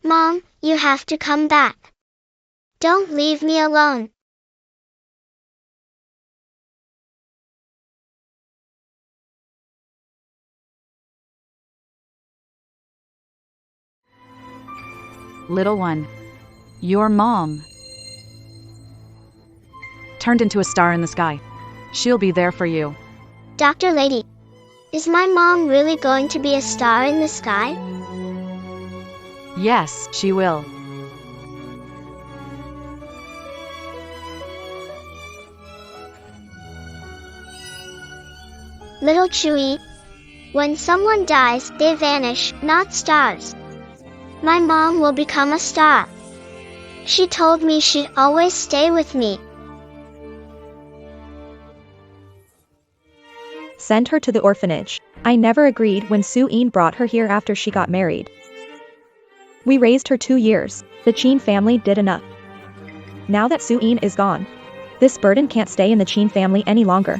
Mom, you have to come back. Don't leave me alone. Little one, your mom turned into a star in the sky. She'll be there for you. Dr. Lady, is my mom really going to be a star in the sky? Yes, she will. Little Chewie, when someone dies, they vanish, not stars. My mom will become a star. She told me she'd always stay with me. Send her to the orphanage. I never agreed when Sue-Een brought her here after she got married. We raised her 2 years. The Chine family did enough. Now that Sue-Een is gone, this burden can't stay in the Chine family any longer.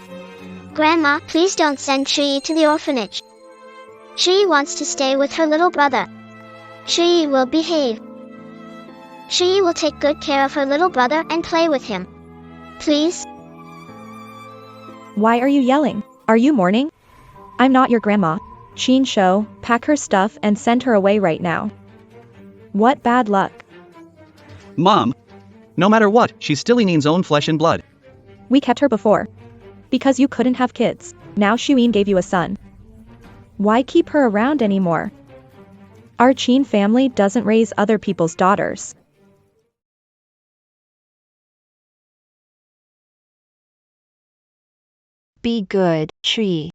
Grandma, please don't send Chewie to the orphanage. Chewie wants to stay with her little brother. Chewie will behave. Chewie will take good care of her little brother and play with him. Please? Why are you yelling? Are you mourning? I'm not your grandma. Chine Shou, pack her stuff and send her away right now. What bad luck. Mom! No matter what, she's still Eneen's own flesh and blood. We kept her before. Because you couldn't have kids. Now Shu-Een gave you a son. Why keep her around anymore? Our Chine family doesn't raise other people's daughters. Be good, Tree.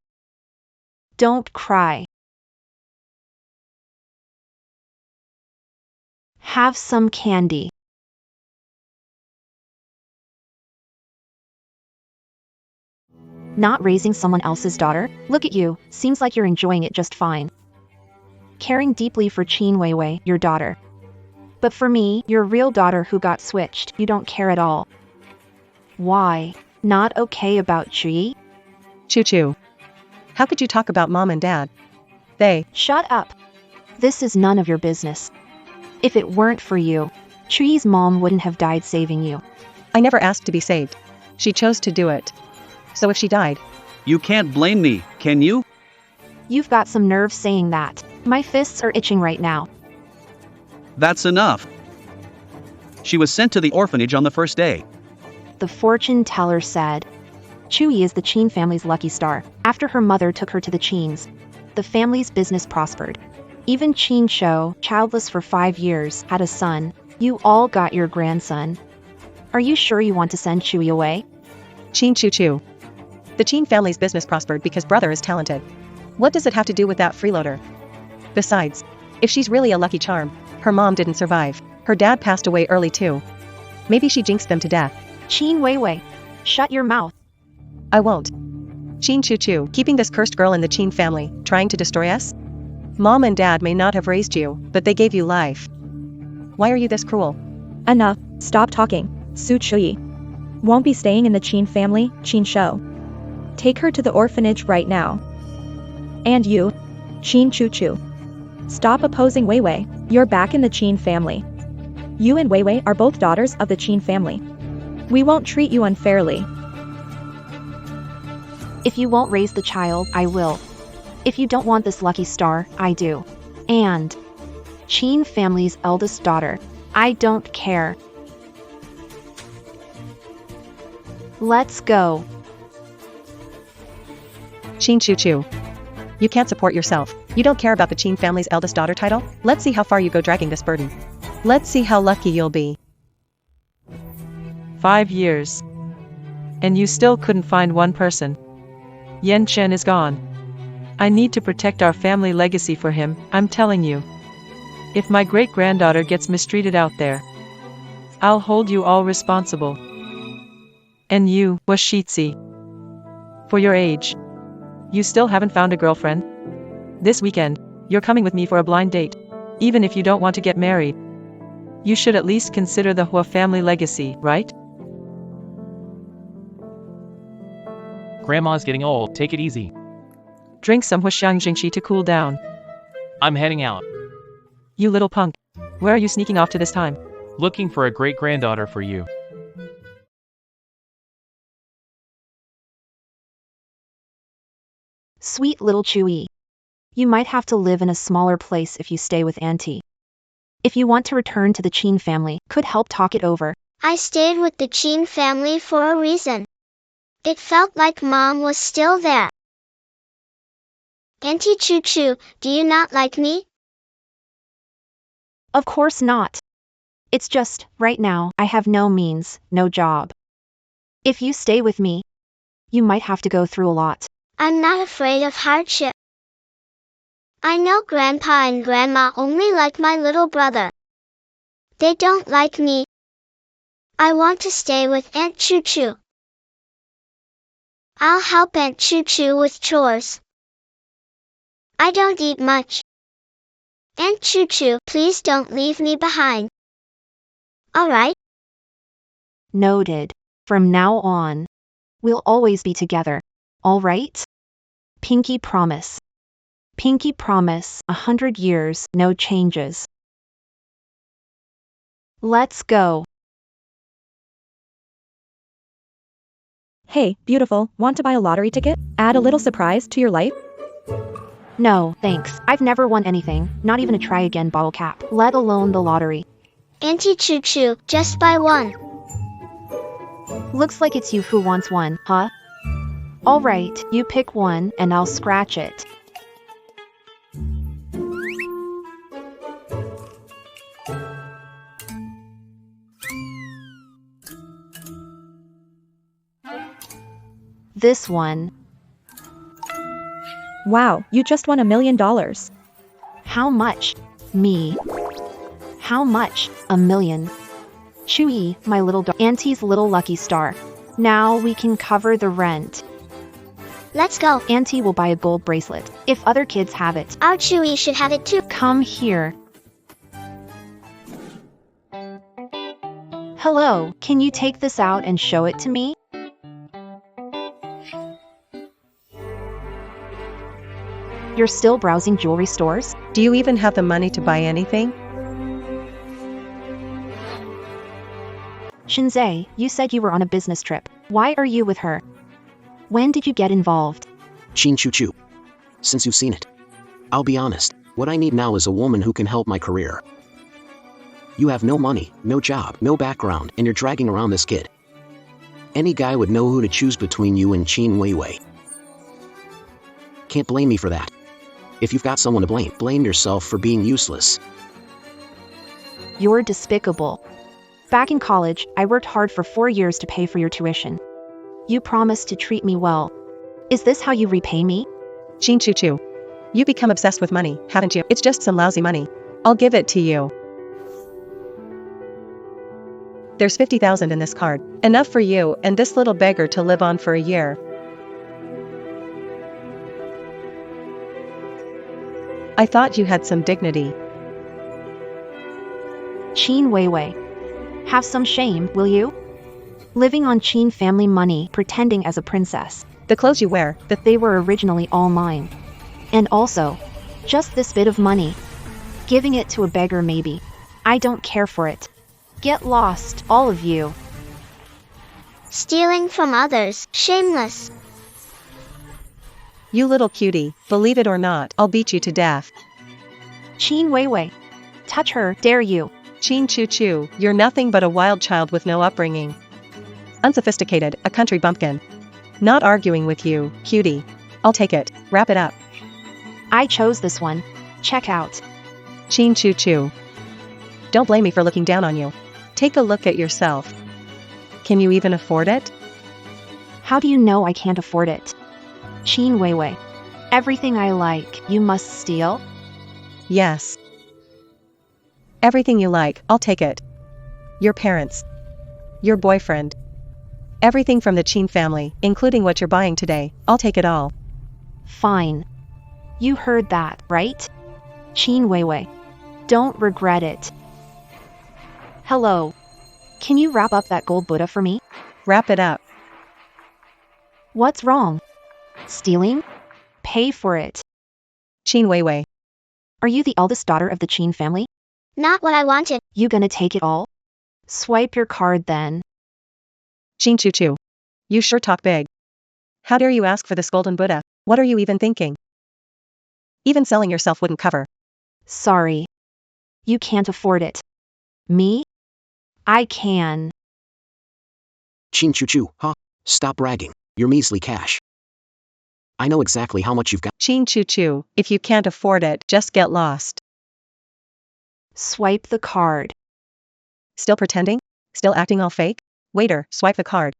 Don't cry. Have some candy. Not raising someone else's daughter? Look at you, seems like you're enjoying it just fine. Caring deeply for Qin Weiwei, your daughter. But for me, your real daughter who got switched, you don't care at all. Why? Not okay about Chi? Choo-choo. How could you talk about mom and dad? They— Shut up. This is none of your business. If it weren't for you, Chi's mom wouldn't have died saving you. I never asked to be saved. She chose to do it. So if she died— You can't blame me, can you? You've got some nerve saying that. My fists are itching right now. That's enough. She was sent to the orphanage on the first day. The fortune teller said, Chui is the Qin family's lucky star. After her mother took her to the Qins, the family's business prospered. Even Qin Shou, childless for 5 years, had a son. You all got your grandson. Are you sure you want to send Chui away? Qin choo-choo. The Qin family's business prospered because brother is talented. What does it have to do with that freeloader? Besides, if she's really a lucky charm, her mom didn't survive. Her dad passed away early too. Maybe she jinxed them to death. Qin Weiwei, shut your mouth. I won't. Qin choo-choo, keeping this cursed girl in the Qin family, trying to destroy us? Mom and dad may not have raised you, but they gave you life. Why are you this cruel? Enough, stop talking. Su Chui won't be staying in the Qin family, Qin Shou. Take her to the orphanage right now. And you, Qin Choo-choo. Stop opposing Weiwei. You're back in the Qin family. You and Weiwei are both daughters of the Qin family. We won't treat you unfairly. If you won't raise the child, I will. If you don't want this lucky star, I do. And Qin family's eldest daughter. I don't care. Let's go. Qin choo-choo. You can't support yourself. You don't care about the Qin family's eldest daughter title? Let's see how far you go dragging this burden. Let's see how lucky you'll be. 5 years. And you still couldn't find one person. Yan Chen is gone. I need to protect our family legacy for him, I'm telling you. If my great-granddaughter gets mistreated out there, I'll hold you all responsible. And you, Washitsi. For your age, you still haven't found a girlfriend? This weekend, you're coming with me for a blind date. Even if you don't want to get married, you should at least consider the Hua family legacy, right? Grandma's getting old, take it easy. Drink some Huaxiang Jingxi to cool down. I'm heading out. You little punk. Where are you sneaking off to this time? Looking for a great-granddaughter for you. Sweet little Chewie. You might have to live in a smaller place if you stay with Auntie. If you want to return to the Qin family, could help talk it over. I stayed with the Qin family for a reason. It felt like Mom was still there. Auntie Choo Choo, do you not like me? Of course not. It's just, right now, I have no means, no job. If you stay with me, you might have to go through a lot. I'm not afraid of hardship. I know Grandpa and Grandma only like my little brother. They don't like me. I want to stay with Aunt Choo Choo. I'll help Aunt Choo Choo with chores. I don't eat much. Aunt Choo Choo, please don't leave me behind. Alright? Noted. From now on, we'll always be together. Alright? Pinky promise. Pinky promise, 100 years, no changes. Let's go. Hey, beautiful, want to buy a lottery ticket? Add a little surprise to your life? No, thanks. I've never won anything, not even a try again bottle cap, let alone the lottery. Auntie Choo Choo, just buy one. Looks like it's you who wants one, huh? Alright, you pick one and I'll scratch it. This one. Wow, you just won $1 million. How much? Me. How much? 1 million. Chewie, my little Auntie's little lucky star. Now we can cover the rent. Let's go. Auntie will buy a gold bracelet, if other kids have it. Our Chewie should have it too. Come here. Hello, can you take this out and show it to me? You're still browsing jewelry stores? Do you even have the money to buy anything? Shinzei, you said you were on a business trip. Why are you with her? When did you get involved? Qin Choo Choo. Since you've seen it. I'll be honest, what I need now is a woman who can help my career. You have no money, no job, no background, and you're dragging around this kid. Any guy would know who to choose between you and Qin Weiwei. Can't blame me for that. If you've got someone to blame, blame yourself for being useless. You're despicable. Back in college, I worked hard for 4 years to pay for your tuition. You promised to treat me well. Is this how you repay me? Qin Choo Choo. You become obsessed with money, haven't you? It's just some lousy money. I'll give it to you. There's 50,000 in this card. Enough for you and this little beggar to live on for a year. I thought you had some dignity. Qin Weiwei. Have some shame, will you? Living on Qin family money, pretending as a princess. The clothes you wear, They were originally all mine. And also, just this bit of money. Giving it to a beggar maybe. I don't care for it. Get lost, all of you. Stealing from others, shameless. You little cutie, believe it or not, I'll beat you to death. Qin Weiwei. Touch her, dare you. Qin Choo Choo, you're nothing but a wild child with no upbringing. Unsophisticated, a country bumpkin. Not arguing with you, cutie. I'll take it, wrap it up. I chose this one. Check out. Qin Choo Choo. Don't blame me for looking down on you. Take a look at yourself. Can you even afford it? How do you know I can't afford it? Qin Weiwei. Everything I like, you must steal? Yes. Everything you like, I'll take it. Your parents. Your boyfriend. Everything from the Qin family, including what you're buying today, I'll take it all. Fine. You heard that, right? Qin Weiwei. Don't regret it. Hello. Can you wrap up that gold Buddha for me? Wrap it up. What's wrong? Stealing? Pay for it. Qin Weiwei. Are you the eldest daughter of the Qin family? Not what I wanted. You gonna take it all? Swipe your card then. Chin Choo Choo. You sure talk big. How dare you ask for this golden Buddha? What are you even thinking? Even selling yourself wouldn't cover. Sorry. You can't afford it. Me? I can. Chin Choo Choo, huh? Stop bragging. Your measly cash. I know exactly how much you've got. Chin Choo Choo, if you can't afford it, just get lost. Swipe the card. Still pretending? Still acting all fake? Waiter, swipe the card.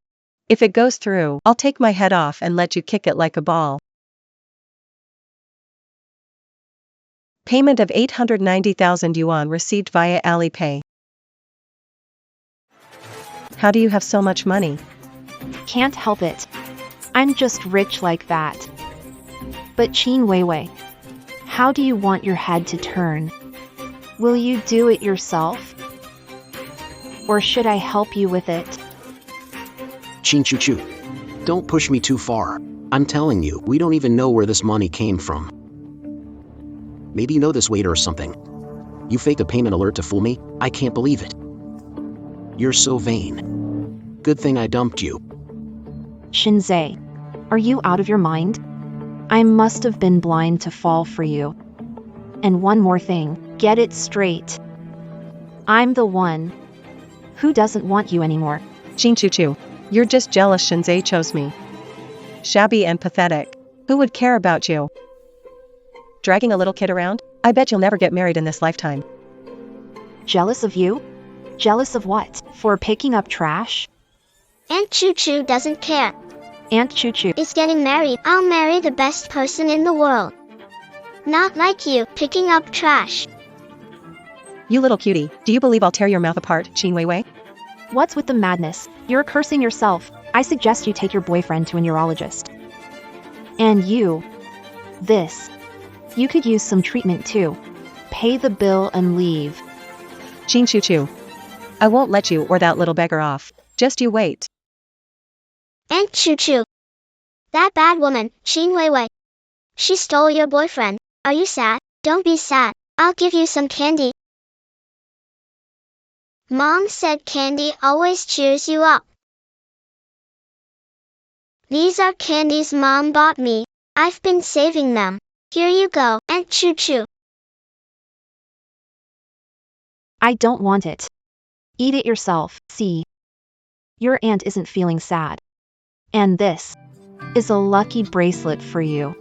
If it goes through, I'll take my head off and let you kick it like a ball. Payment of 890,000 yuan received via Alipay. How do you have so much money? Can't help it. I'm just rich like that. But Qin Weiwei, how do you want your head to turn? Will you do it yourself? Or should I help you with it? Chin Choo Choo. Don't push me too far. I'm telling you, we don't even know where this money came from. Maybe you know this waiter or something. You faked a payment alert to fool me? I can't believe it. You're so vain. Good thing I dumped you. Shinzei, are you out of your mind? I must have been blind to fall for you. And one more thing, get it straight. I'm the one who doesn't want you anymore. Chin Choo Choo. You're just jealous Shinzei chose me. Shabby and pathetic. Who would care about you? Dragging a little kid around? I bet you'll never get married in this lifetime. Jealous of you? Jealous of what? For picking up trash? Aunt Choo Choo doesn't care. Aunt Choo Choo Is getting married. I'll marry the best person in the world. Not like you, picking up trash. You little cutie, do you believe I'll tear your mouth apart, Qin Weiwei? What's with the madness? You're cursing yourself. I suggest you take your boyfriend to a neurologist. And you. This. You could use some treatment too. Pay the bill and leave. Chin Choo Choo. I won't let you or that little beggar off. Just you wait. Aunt Choo Choo. That bad woman, Qin Weiwei. She stole your boyfriend. Are you sad? Don't be sad. I'll give you some candy. Mom said candy always cheers you up. These are candies Mom bought me. I've been saving them. Here you go, Aunt Choo Choo. I don't want it. Eat it yourself, see. Your aunt isn't feeling sad. And this is a lucky bracelet for you.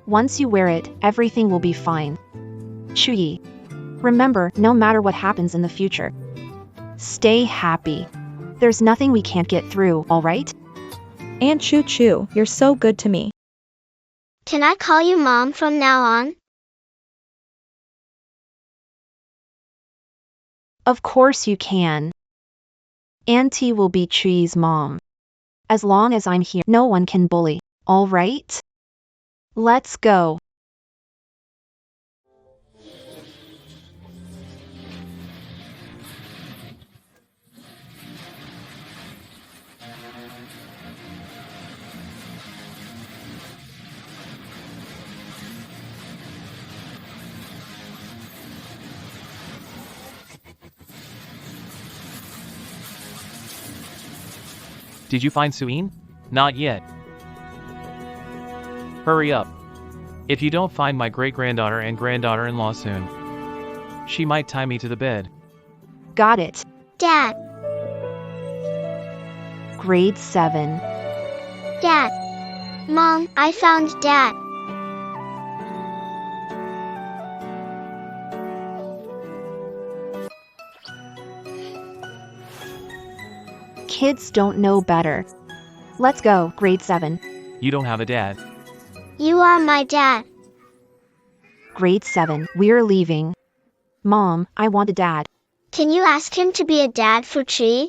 Once you wear it, everything will be fine. Chuyi. Remember, no matter what happens in the future, stay happy. There's nothing we can't get through, alright? Aunt Choo Choo, you're so good to me. Can I call you Mom from now on? Of course you can. Auntie will be Chuyi's mom. As long as I'm here, no one can bully, alright? Let's go. Did you find Suyin? Not yet. Hurry up. If you don't find my great-granddaughter and granddaughter-in-law soon, she might tie me to the bed. Got it. Dad. Grade 7. Dad. Mom, I found Dad. Kids don't know better. Let's go, grade 7. You don't have a dad. You are my dad. Grade 7, we're leaving. Mom, I want a dad. Can you ask him to be a dad for Chi?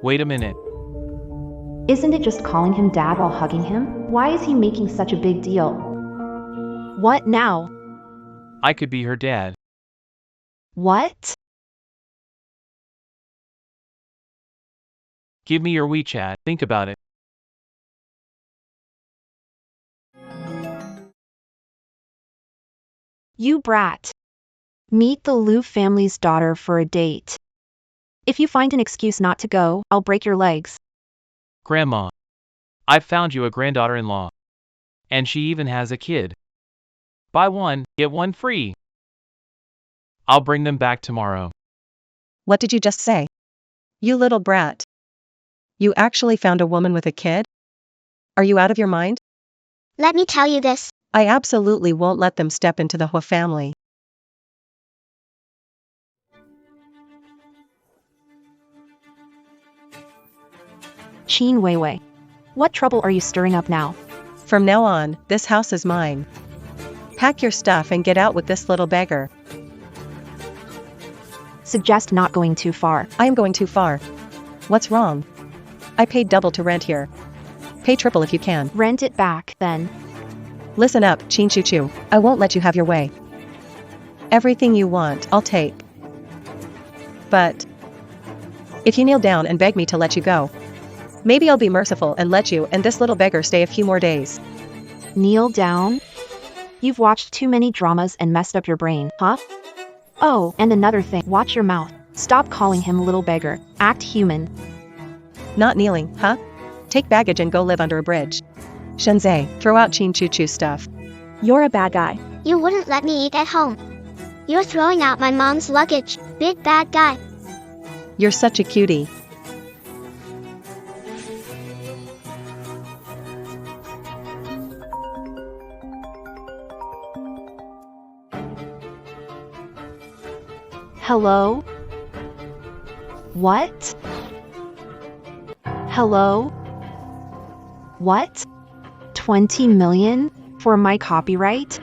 Wait a minute. Isn't it just calling him dad while hugging him? Why is he making such a big deal? What now? I could be her dad. What? Give me your WeChat. Think about it. You brat. Meet the Liu family's daughter for a date. If you find an excuse not to go, I'll break your legs. Grandma, I've found you a granddaughter-in-law. And she even has a kid. Buy one, get one free. I'll bring them back tomorrow. What did you just say? You little brat. You actually found a woman with a kid? Are you out of your mind? Let me tell you this. I absolutely won't let them step into the Hua family. Qin Weiwei. What trouble are you stirring up now? From now on, this house is mine. Pack your stuff and get out with this little beggar. Suggest not going too far. I am going too far. What's wrong? I paid double to rent here. Pay triple if you can. Rent it back, then. Listen up, Qin Chu Chu. I won't let you have your way. Everything you want, I'll take. But if you kneel down and beg me to let you go, maybe I'll be merciful and let you and this little beggar stay a few more days. Kneel down? You've watched too many dramas and messed up your brain, huh? Oh, and another thing, watch your mouth. Stop calling him little beggar. Act human. Not kneeling, huh? Take baggage and go live under a bridge. Shenzai, throw out Qin Chu Chu stuff. You're a bad guy. You wouldn't let me eat at home. You're throwing out my mom's luggage, big bad guy. You're such a cutie. Hello? What? Hello? What? 20 million? For my copyright?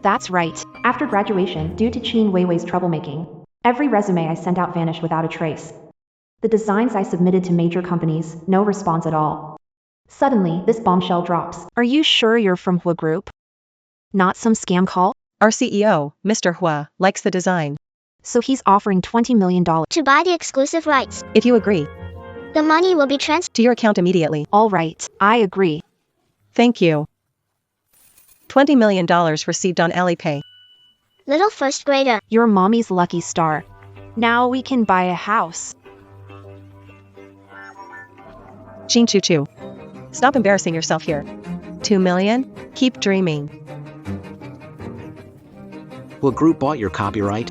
That's right. After graduation, due to Qin Weiwei's troublemaking, every resume I sent out vanished without a trace. The designs I submitted to major companies, no response at all. Suddenly, this bombshell drops. Are you sure you're from Hua Group? Not some scam call? Our CEO, Mr. Hua, likes the design. So he's offering $20 million. To buy the exclusive rights. If you agree, The money will be transferred to your account immediately. All right, I agree. Thank you. $20 million received on Alipay. Little first grader. You're mommy's lucky star. Now we can buy a house. Qin Chu Chu. Stop embarrassing yourself here. 2 million? Keep dreaming. What group bought your copyright?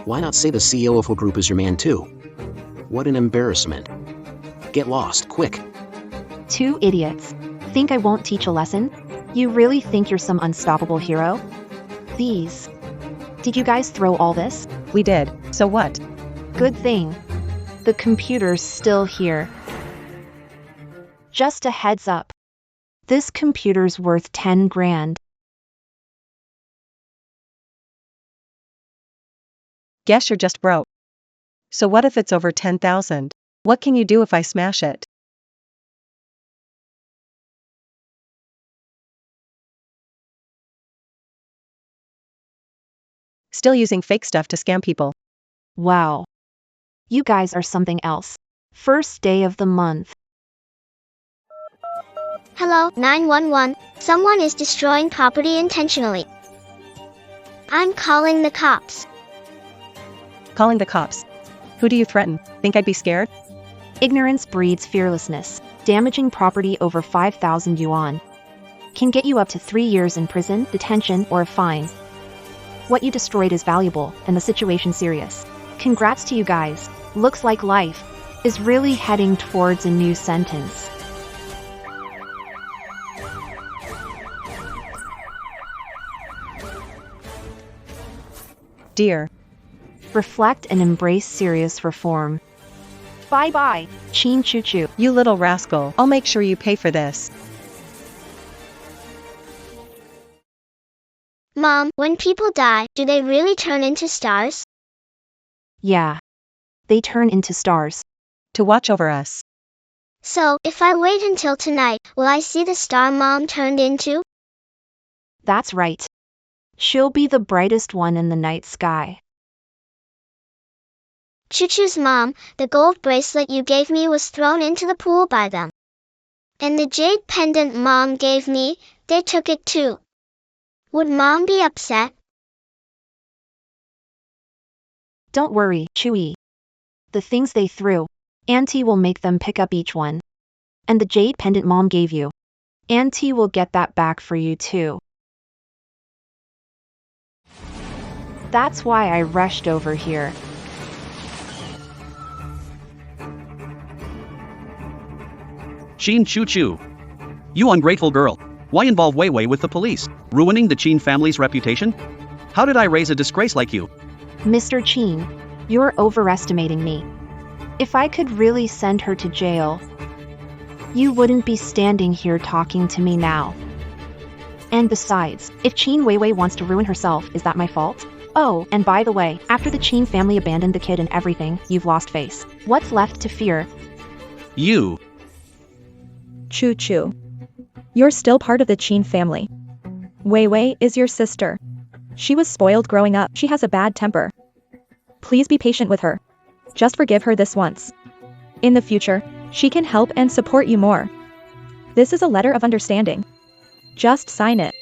Why not say the CEO of what group is your man too? What an embarrassment. Get lost, quick. Two idiots. Think I won't teach a lesson? You really think you're some unstoppable hero? These. Did you guys throw all this? We did. So what? Good thing. The computer's still here. Just a heads up. This computer's worth 10 grand. Guess you're just broke. So what if it's over 10,000? What can you do if I smash it? Still using fake stuff to scam people. Wow. You guys are something else. First day of the month. Hello, 911. Someone is destroying property intentionally. I'm calling the cops. Calling the cops. Who do you threaten? Think I'd be scared? Ignorance breeds fearlessness. Damaging property over 5,000 yuan can get you up to 3 years in prison, detention, or a fine. What you destroyed is valuable, and the situation serious. Congrats to you guys. Looks like life is really heading towards a new sentence. Dear. Reflect and embrace serious reform. Bye-bye, Qin Chu Chu. You little rascal. I'll make sure you pay for this. Mom, when people die, do they really turn into stars? Yeah. They turn into stars. To watch over us. So, if I wait until tonight, will I see the star Mom turned into? That's right. She'll be the brightest one in the night sky. Choo-Choo's mom, the gold bracelet you gave me was thrown into the pool by them. And the jade pendant Mom gave me, they took it too. Would Mom be upset? Don't worry, Chewie. The things they threw, Auntie will make them pick up each one. And the jade pendant Mom gave you, Auntie will get that back for you too. That's why I rushed over here. Qin Chu Chu. You ungrateful girl. Why involve Wei Wei with the police? Ruining the Qin family's reputation? How did I raise a disgrace like you? Mr. Qin, you're overestimating me. If I could really send her to jail, you wouldn't be standing here talking to me now. And besides, if Qin Weiwei wants to ruin herself, is that my fault? Oh, and by the way, after the Qin family abandoned the kid and everything, you've lost face. What's left to fear? You. Chu Chu. You're still part of the Qin family. Wei Wei is your sister. She was spoiled growing up. She has a bad temper. Please be patient with her. Just forgive her this once. In the future, she can help and support you more. This is a letter of understanding. Just sign it.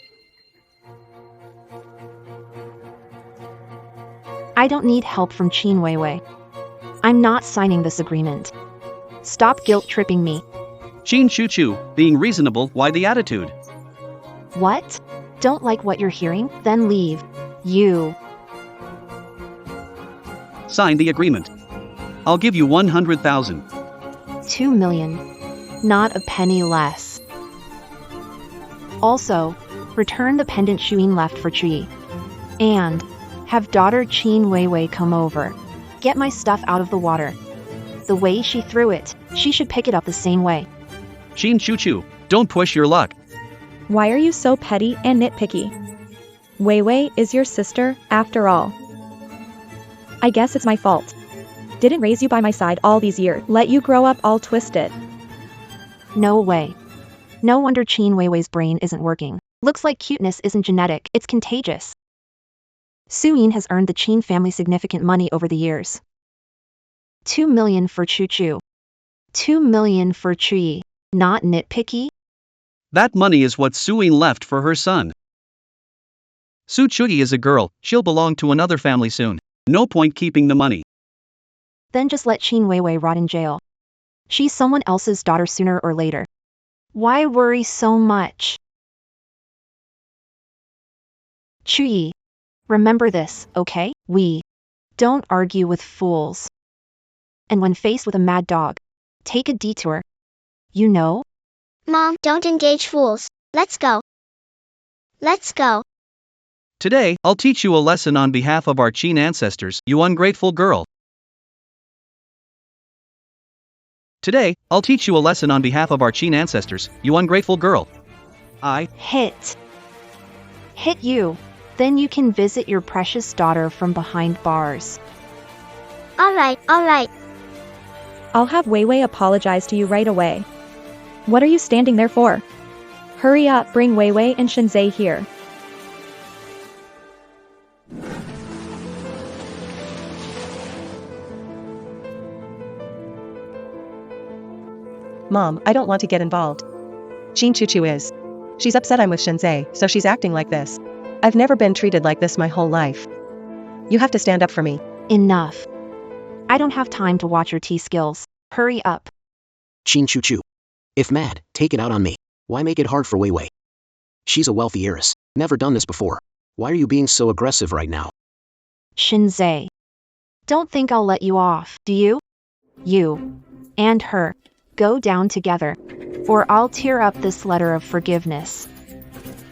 I don't need help from Qin Weiwei. I'm not signing this agreement. Stop guilt-tripping me. Qin Chu Chu, being reasonable, why the attitude? What? Don't like what you're hearing? Then leave. You. Sign the agreement. I'll give you 100,000. 2 million. Not a penny less. Also, return the pendant Shuyin left for Chui. And have daughter Qin Weiwei come over. Get my stuff out of the water. The way she threw it, she should pick it up the same way. Qin Chu Chu, don't push your luck. Why are you so petty and nitpicky? Wei Wei is your sister, after all. I guess it's my fault. Didn't raise you by my side all these years. Let you grow up all twisted. No way. No wonder Qin Weiwei's brain isn't working. Looks like cuteness isn't genetic, it's contagious. Suyin has earned the Qin family significant money over the years. 2 million for Chu Chu. 2 million for Chui. Not nitpicky? That money is what Suyin left for her son. Su Chui is a girl, she'll belong to another family soon. No point keeping the money. Then just let Qin Weiwei rot in jail. She's someone else's daughter sooner or later. Why worry so much? Chui. Remember this, okay? We don't argue with fools. And when faced with a mad dog, take a detour. You know? Mom, don't engage fools. Let's go. Let's go. Today, I'll teach you a lesson on behalf of our Qin ancestors, you ungrateful girl. Today, I'll teach you a lesson on behalf of our Qin ancestors, you ungrateful girl. I hit you. Then you can visit your precious daughter from behind bars. Alright. I'll have Wei Wei apologize to you right away. What are you standing there for? Hurry up, bring Wei Wei and Shinzei here. Mom, I don't want to get involved. Qin Chu Chu is. She's upset I'm with Shinzei, so she's acting like this. I've never been treated like this my whole life. You have to stand up for me. Enough. I don't have time to watch your tea skills. Hurry up. Qin Chu Chu. If mad, take it out on me. Why make it hard for Wei Wei? She's a wealthy heiress. Never done this before. Why are you being so aggressive right now? Shinzei. Don't think I'll let you off, do you? You and her go down together, or I'll tear up this letter of forgiveness.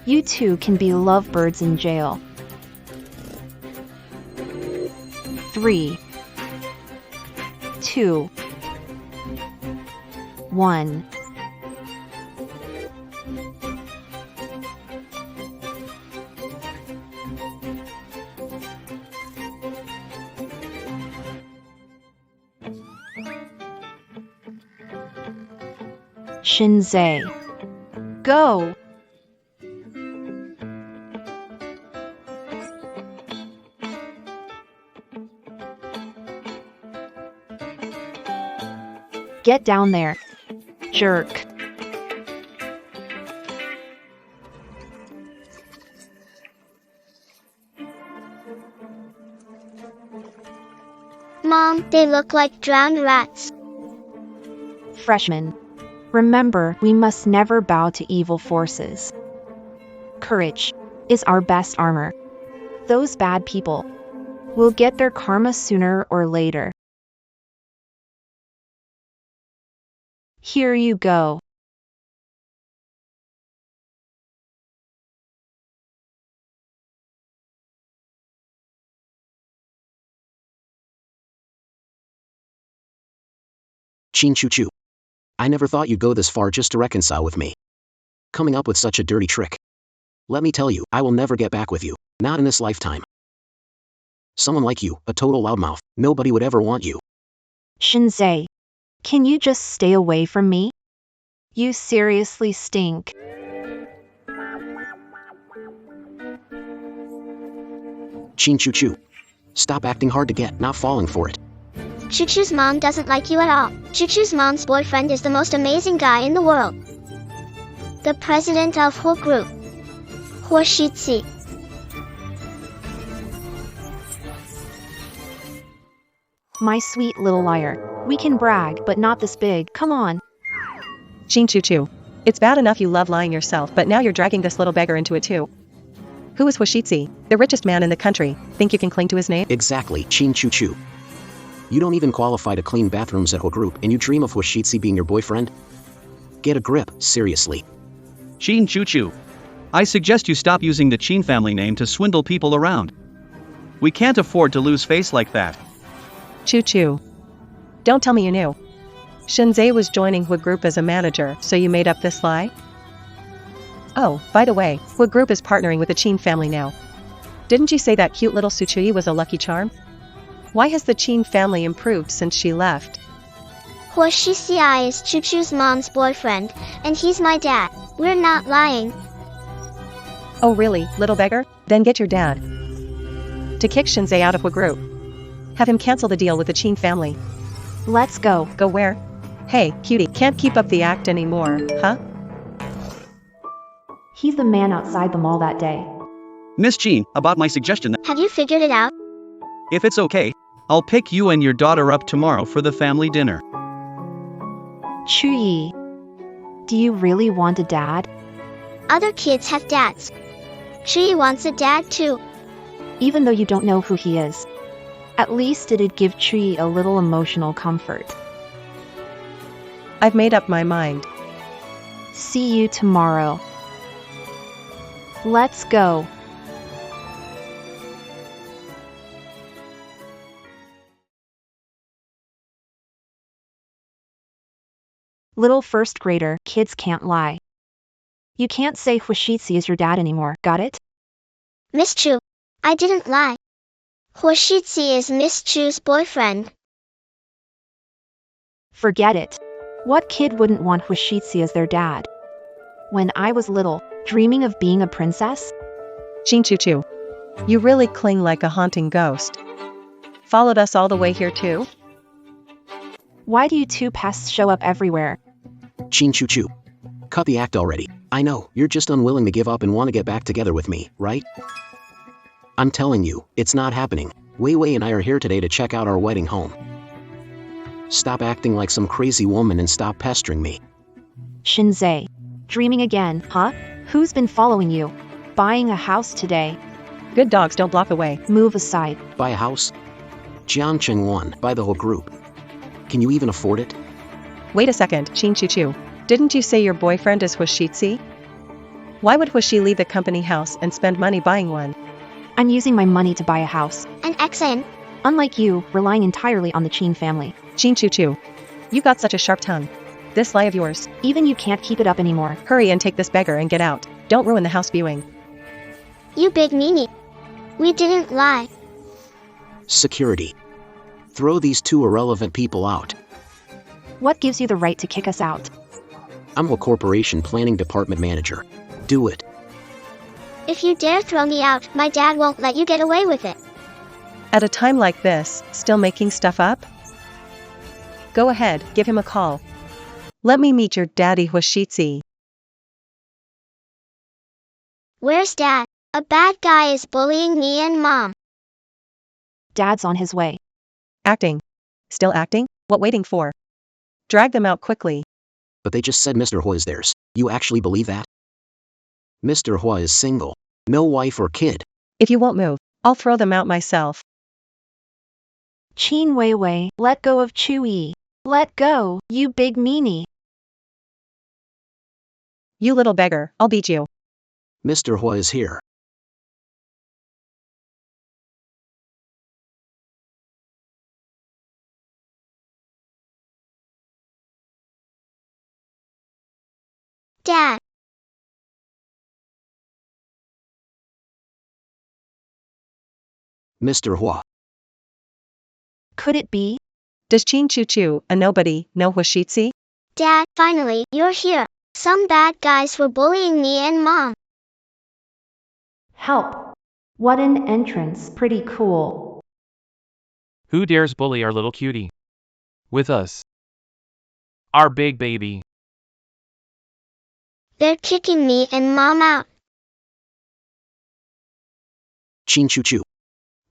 You two can be lovebirds in jail. 3, 2, 1. Shinzei. Go! Get down there. Jerk. them, they look like drowned rats. Freshman. Remember, we must never bow to evil forces. Courage is our best armor. Those bad people will get their karma sooner or later. Here you go. Chin choo choo. I never thought you'd go this far just to reconcile with me. Coming up with such a dirty trick. Let me tell you, I will never get back with you. Not in this lifetime. Someone like you, a total loudmouth, nobody would ever want you. Shinzei, can you just stay away from me? You seriously stink. Chin choo choo. Stop acting hard to get, not falling for it. Choo Choo's mom doesn't like you at all. Choo Choo's mom's boyfriend is the most amazing guy in the world. The president of whole group. Hoshitsi. My sweet little liar. We can brag, but not this big. Come on. Chin choo choo. It's bad enough you love lying yourself, but now you're dragging this little beggar into it too. Who is Hoshitsi, the richest man in the country? Think you can cling to his name? Exactly, Chin choo choo. You don't even qualify to clean bathrooms at whole group, and you dream of Hoshitsi being your boyfriend? Get a grip, seriously. Chin choo choo. I suggest you stop using the Chin family name to swindle people around. We can't afford to lose face like that. Choo choo. Don't tell me you knew. Shinzei was joining Hua Group as a manager, so you made up this lie? Oh, by the way, Hua Group is partnering with the Chin family now. Didn't you say that cute little Suchui was a lucky charm? Why has the Chin family improved since she left? Hoshitsi is Choo Choo's mom's boyfriend, and he's my dad. We're not lying. Oh really, little beggar? Then get your dad to kick Shinzei out of Hua Group. Have him cancel the deal with the Chin family. Let's go. Go where? Hey, cutie, can't keep up the act anymore, huh? He's the man outside the mall that day. Miss Chin, about my suggestion, Have you figured it out? if it's okay, I'll pick you and your daughter up tomorrow for the family dinner. Chuyi, do you really want a dad? Other kids have dads. She wants a dad too. Even though you don't know who he is. At least it'd give Chuyi a little emotional comfort. I've made up my mind. See you tomorrow. Let's go. Little first grader, kids can't lie. You can't say Hoshitsi is your dad anymore, got it? Miss Chu, I didn't lie. Hoshitsi is Miss Chu's boyfriend. Forget it. What kid wouldn't want Hoshitsi as their dad? When I was little, dreaming of being a princess? Chin choo choo. You really cling like a haunting ghost. Followed us all the way here too? Why do you two pests show up everywhere? Chin choo choo. Cut the act already. I know, you're just unwilling to give up and want to get back together with me, right? I'm telling you, it's not happening. Wei Wei and I are here today to check out our wedding home. Stop acting like some crazy woman and stop pestering me. Shinzei. Dreaming again, huh? Who's been following you? Buying a house today. Good dogs don't block the way. Move aside. Buy a house? Jiang Cheng Wan, buy the whole group. Can you even afford it? Wait a second, Chin choo choo. Didn't you say your boyfriend is Hoshitsi? Why would Hoshi leave the company house and spend money buying one? I'm using my money to buy a house. An XN. Unlike you, relying entirely on the Chin family. Chin choo choo. You got such a sharp tongue. This lie of yours. Even you can't keep it up anymore. Hurry and take this beggar and get out. Don't ruin the house viewing. You big meanie. We didn't lie. Security. Throw these two irrelevant people out. What gives you the right to kick us out? I'm a corporation planning department manager. Do it. If you dare throw me out, my dad won't let you get away with it. At a time like this, still making stuff up? Go ahead, give him a call. Let me meet your daddy Hoshitsi. Where's Dad? A bad guy is bullying me and Mom. Dad's on his way. Acting. Still acting? What waiting for? Drag them out quickly. But they just said Mr. Hua is theirs. You actually believe that? Mr. Hua is single. No wife or kid. If you won't move, I'll throw them out myself. Qin Weiwei, let go of Chewie. Let go, you big meanie. You little beggar, I'll beat you. Mr. Hua is here. Dad. Mr. Hua. Could it be? Does Chin Choo Choo, a nobody, know Huashitsi? Dad, finally, you're here. Some bad guys were bullying me and Mom. Help. What an entrance, pretty cool. Who dares bully our little cutie? With us. Our big baby. They're kicking me and Mom out. Chin Choo Choo.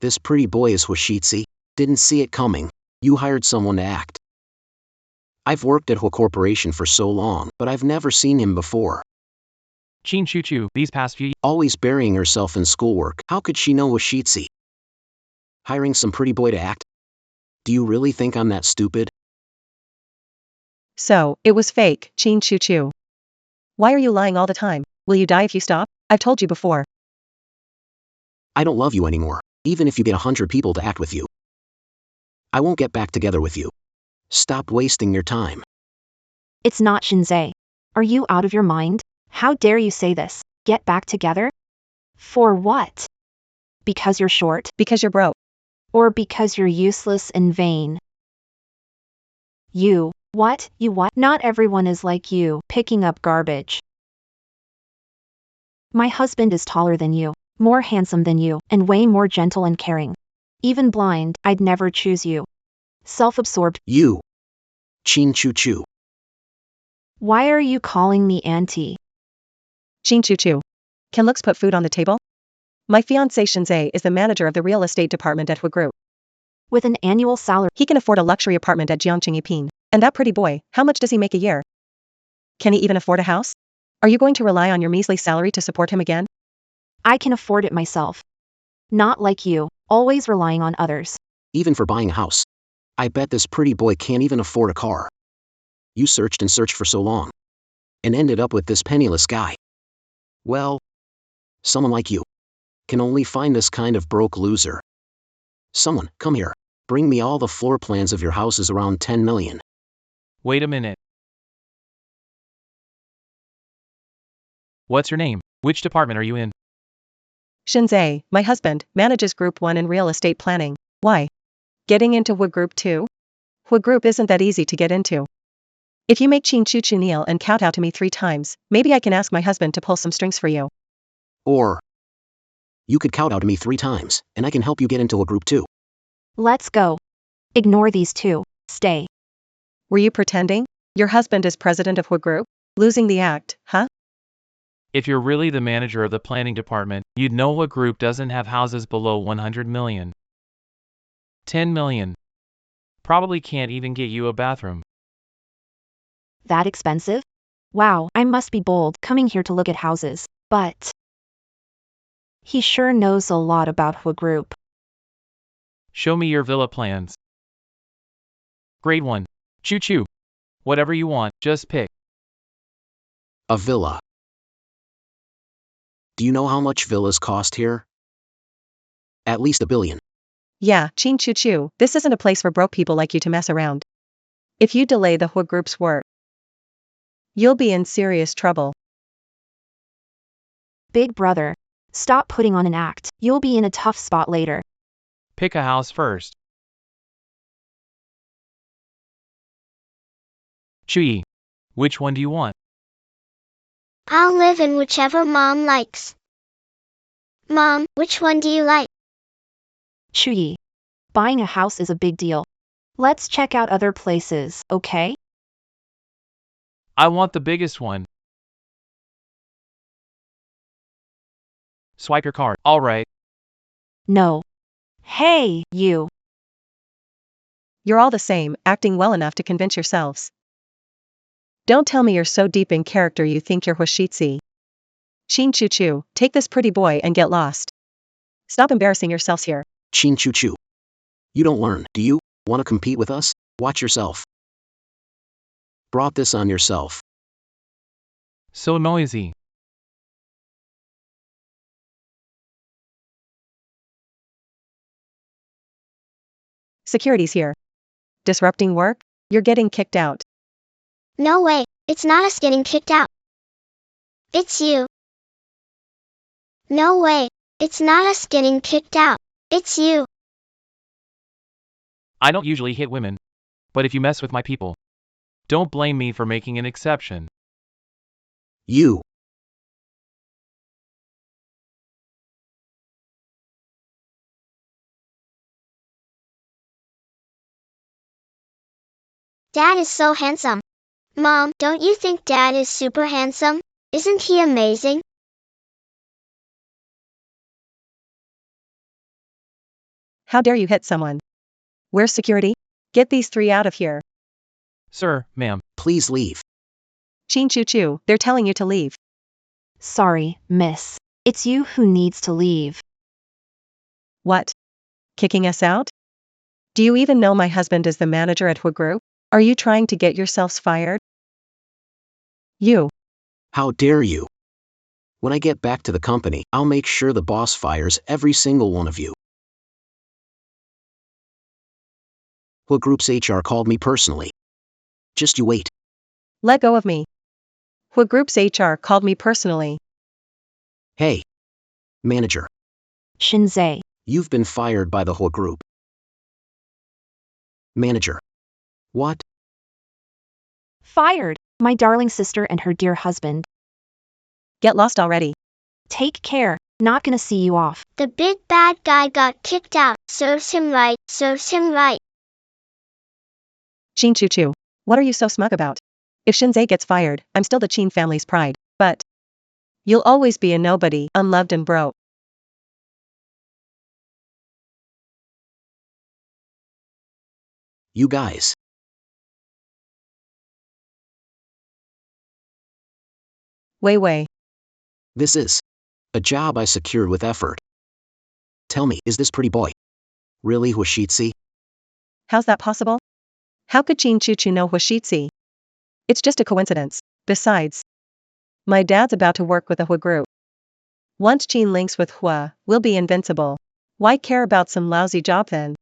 This pretty boy is Huashitsi. Didn't see it coming. You hired someone to act. I've worked at Hua Corporation for so long, but I've never seen him before. Chin Choo Choo, these past few Always burying herself in schoolwork. How could she know Huashitsi? Hiring some pretty boy to act? Do you really think I'm that stupid? So, it was fake, Chin Choo Choo. Why are you lying all the time? Will you die if you stop? I've told you before. I don't love you anymore, even if you get 100 people to act with you. I won't get back together with you. Stop wasting your time. It's not Shinzei. Are you out of your mind? How dare you say this? Get back together? For what? Because you're short? Because you're broke. Or because you're useless and vain? You. What? You what? Not everyone is like you, picking up garbage. My husband is taller than you, more handsome than you, and way more gentle and caring. Even blind, I'd never choose you. Self-absorbed. You. Chin Choo Choo. Why are you calling me auntie? Chin Choo Choo. Can looks put food on the table? My fiancé Shinzei is the manager of the real estate department at Hua Group. With an annual salary, He can afford a luxury apartment at Jiangqing Yipin. And that pretty boy, how much does he make a year? Can he even afford a house? Are you going to rely on your measly salary to support him again? I can afford it myself. Not like you, always relying on others. Even for buying a house. I bet this pretty boy can't even afford a car. You searched and searched for so long. And ended up with this penniless guy. Well, someone like you can only find this kind of broke loser. Someone, come here. Bring me all the floor plans of your houses around 10 million. Wait a minute. What's your name? Which department are you in? Shinzei, my husband, manages Group 1 in real estate planning. Why? Getting into Hua Group 2? Hua Group isn't that easy to get into. If you make Chin Choo Choo kneel and kowtow to me 3 times, maybe I can ask my husband to pull some strings for you. Or, you could kowtow to me 3 times, and I can help you get into a group 2. Let's go. Ignore these two. Stay. Were you pretending? Your husband is president of Hua Group? Losing the act, huh? If you're really the manager of the planning department, you'd know what group doesn't have houses below 100 million. 10 million. Probably can't even get you a bathroom. That expensive? Wow, I must be bold coming here to look at houses, but he sure knows a lot about Hua Group. Show me your villa plans. Grade 1. Choo choo. Whatever you want, just pick. A villa. Do you know how much villas cost here? At least $1 billion. Yeah, Chin Choo Choo, this isn't a place for broke people like you to mess around. If you delay the Hua Group's work, you'll be in serious trouble. Big brother, stop putting on an act. You'll be in a tough spot later. Pick a house first. Chewie. Which one do you want? I'll live in whichever Mom likes. Mom, which one do you like? Chewie. Buying a house is a big deal. Let's check out other places, okay? I want the biggest one. Swipe your card. Alright. No. Hey, you. You're all the same, acting well enough to convince yourselves. Don't tell me you're so deep in character you think you're Huashitsi. Chin Choo Choo, take this pretty boy and get lost. Stop embarrassing yourselves here. Chin Choo Choo. You don't learn, do you? Want to compete with us? Watch yourself. Brought this on yourself. So noisy. Security's here. Disrupting work? You're getting kicked out. No way, it's not us getting kicked out. It's you. No way, it's not us getting kicked out. It's you. I don't usually hit women. But if you mess with my people, don't blame me for making an exception. You. Dad is so handsome. Mom, don't you think Dad is super handsome? Isn't he amazing? How dare you hit someone? Where's security? Get these three out of here. Sir, ma'am. Please leave. Chin Choo Choo, they're telling you to leave. Sorry, miss. It's you who needs to leave. What? Kicking us out? Do you even know my husband is the manager at Hua Group? Are you trying to get yourselves fired? You. How dare you? When I get back to the company, I'll make sure the boss fires every single one of you. What group's HR called me personally? Just you wait. Let go of me. Hua Group's HR called me personally. Hey. Manager. Shinzei. You've been fired by the Hua Group. Manager. What? Fired. My darling sister and her dear husband. Get lost already. Take care. Not gonna see you off. The big bad guy got kicked out. Serves him right, serves him right. Chin Choo Choo. What are you so smug about? If Shinzei gets fired, I'm still the Chin family's pride, but you'll always be a nobody, unloved and broke. You guys. Wei. This is a job I secured with effort. Tell me, is this pretty boy really Huashitsi? How's that possible? How could Chin Choo Choo know Huashitsi? It's just a coincidence. Besides, my dad's about to work with the Hua Group. Once Chin links with Hua, we'll be invincible. Why care about some lousy job then?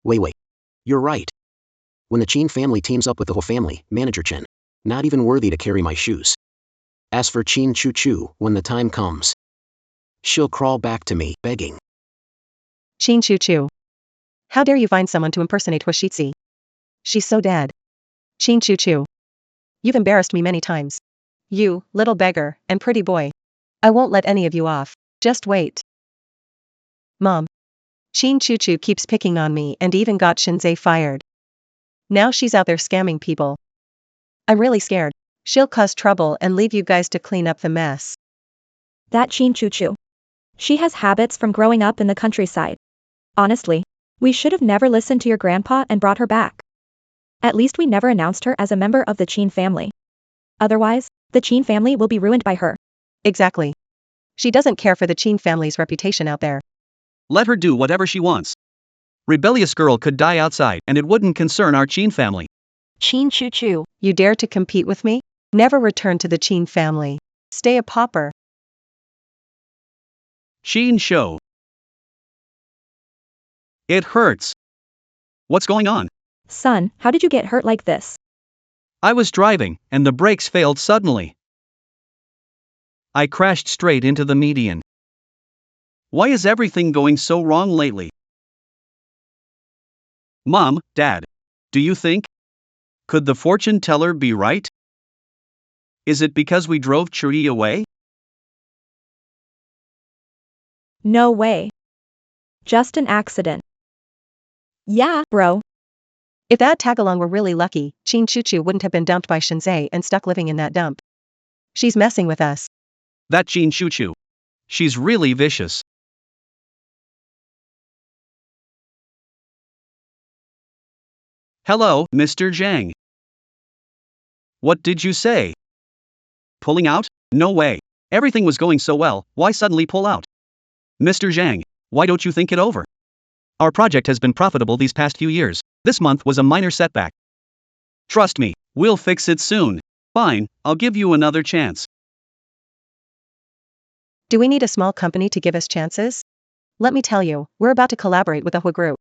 Wait. You're right. When the Chin family teams up with the Hua family, Manager Chen, not even worthy to carry my shoes. As for Chin Choo Choo, when the time comes, she'll crawl back to me, begging. Chin Choo Choo. How dare you find someone to impersonate Huashitsi? She's so dead. Chin Choo Choo. You've embarrassed me many times. You, little beggar, and pretty boy. I won't let any of you off. Just wait. Mom. Chin Choo Choo keeps picking on me and even got Shinzei fired. Now she's out there scamming people. I'm really scared. She'll cause trouble and leave you guys to clean up the mess. That Chin Choo Choo. She has habits from growing up in the countryside. Honestly, we should have never listened to your grandpa and brought her back. At least we never announced her as a member of the Chin family. Otherwise, the Chin family will be ruined by her. Exactly. She doesn't care for the Chin family's reputation out there. Let her do whatever she wants. Rebellious girl could die outside and it wouldn't concern our Chin family. Chin Choo Choo. You dare to compete with me? Never return to the Chin family. Stay a pauper. Chin show. It hurts. What's going on? Son, how did you get hurt like this? I was driving, and the brakes failed suddenly. I crashed straight into the median. Why is everything going so wrong lately? Mom, Dad, do you think? Could the fortune teller be right? Is it because we drove Churi away? No way. Just an accident. Yeah, bro. If that tagalong were really lucky, Chin Choo Choo wouldn't have been dumped by Shinzei and stuck living in that dump. She's messing with us. That Chin Choo Choo. She's really vicious. Hello, Mr. Zhang. What did you say? Pulling out? No way. Everything was going so well, why suddenly pull out? Mr. Zhang, why don't you think it over? Our project has been profitable these past few years. This month was a minor setback. Trust me, we'll fix it soon. Fine, I'll give you another chance. Do we need a small company to give us chances? Let me tell you, we're about to collaborate with a Hua group.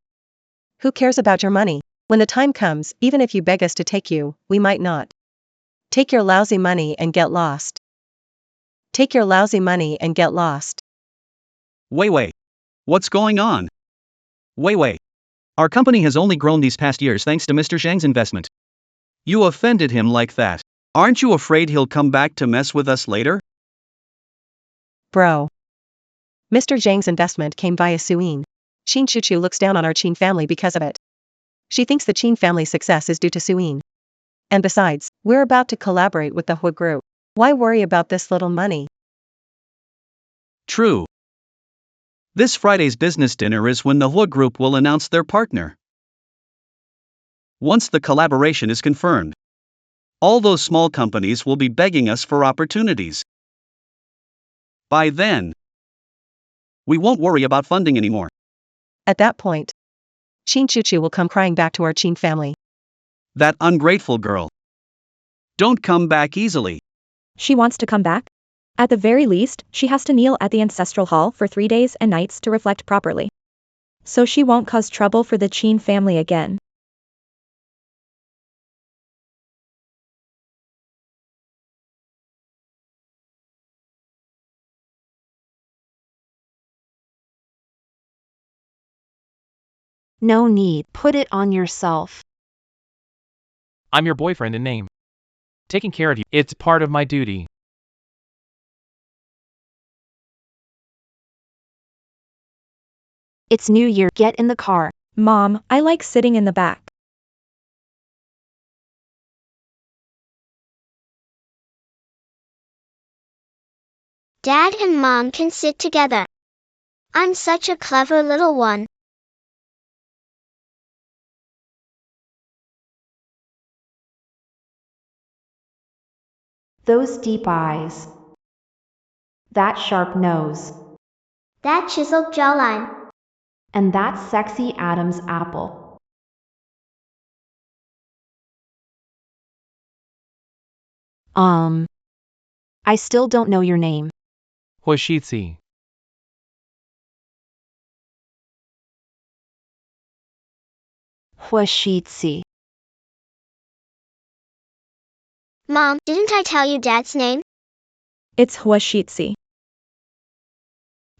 Who cares about your money? When the time comes, even if you beg us to take you, we might not. Take your lousy money and get lost. Take your lousy money and get lost. Wait. What's going on? Wait. Our company has only grown these past years thanks to Mr. Zhang's investment. You offended him like that. Aren't you afraid he'll come back to mess with us later? Bro. Mr. Zhang's investment came via Suyin. Qin Chuchu looks down on our Qin family because of it. She thinks the Qin family's success is due to Suyin. And besides, we're about to collaborate with the Hua group. Why worry about this little money? True. This Friday's business dinner is when the Hua group will announce their partner. Once the collaboration is confirmed, all those small companies will be begging us for opportunities. By then, we won't worry about funding anymore. At that point, Qin Chuchu will come crying back to our Qin family. That ungrateful girl. Don't come back easily. She wants to come back? At the very least, she has to kneel at the ancestral hall for 3 days and nights to reflect properly. So she won't cause trouble for the Qin family again. No need. Put it on yourself. I'm your boyfriend in name. Taking care of you, it's part of my duty. It's New Year. Get in the car. Mom, I like sitting in the back. Dad and Mom can sit together. I'm such a clever little one. Those deep eyes. That sharp nose. That chiseled jawline. And that sexy Adam's apple. I still don't know your name. Huashitsi. Huashitsi. Mom, didn't I tell you Dad's name? It's Huashitsi.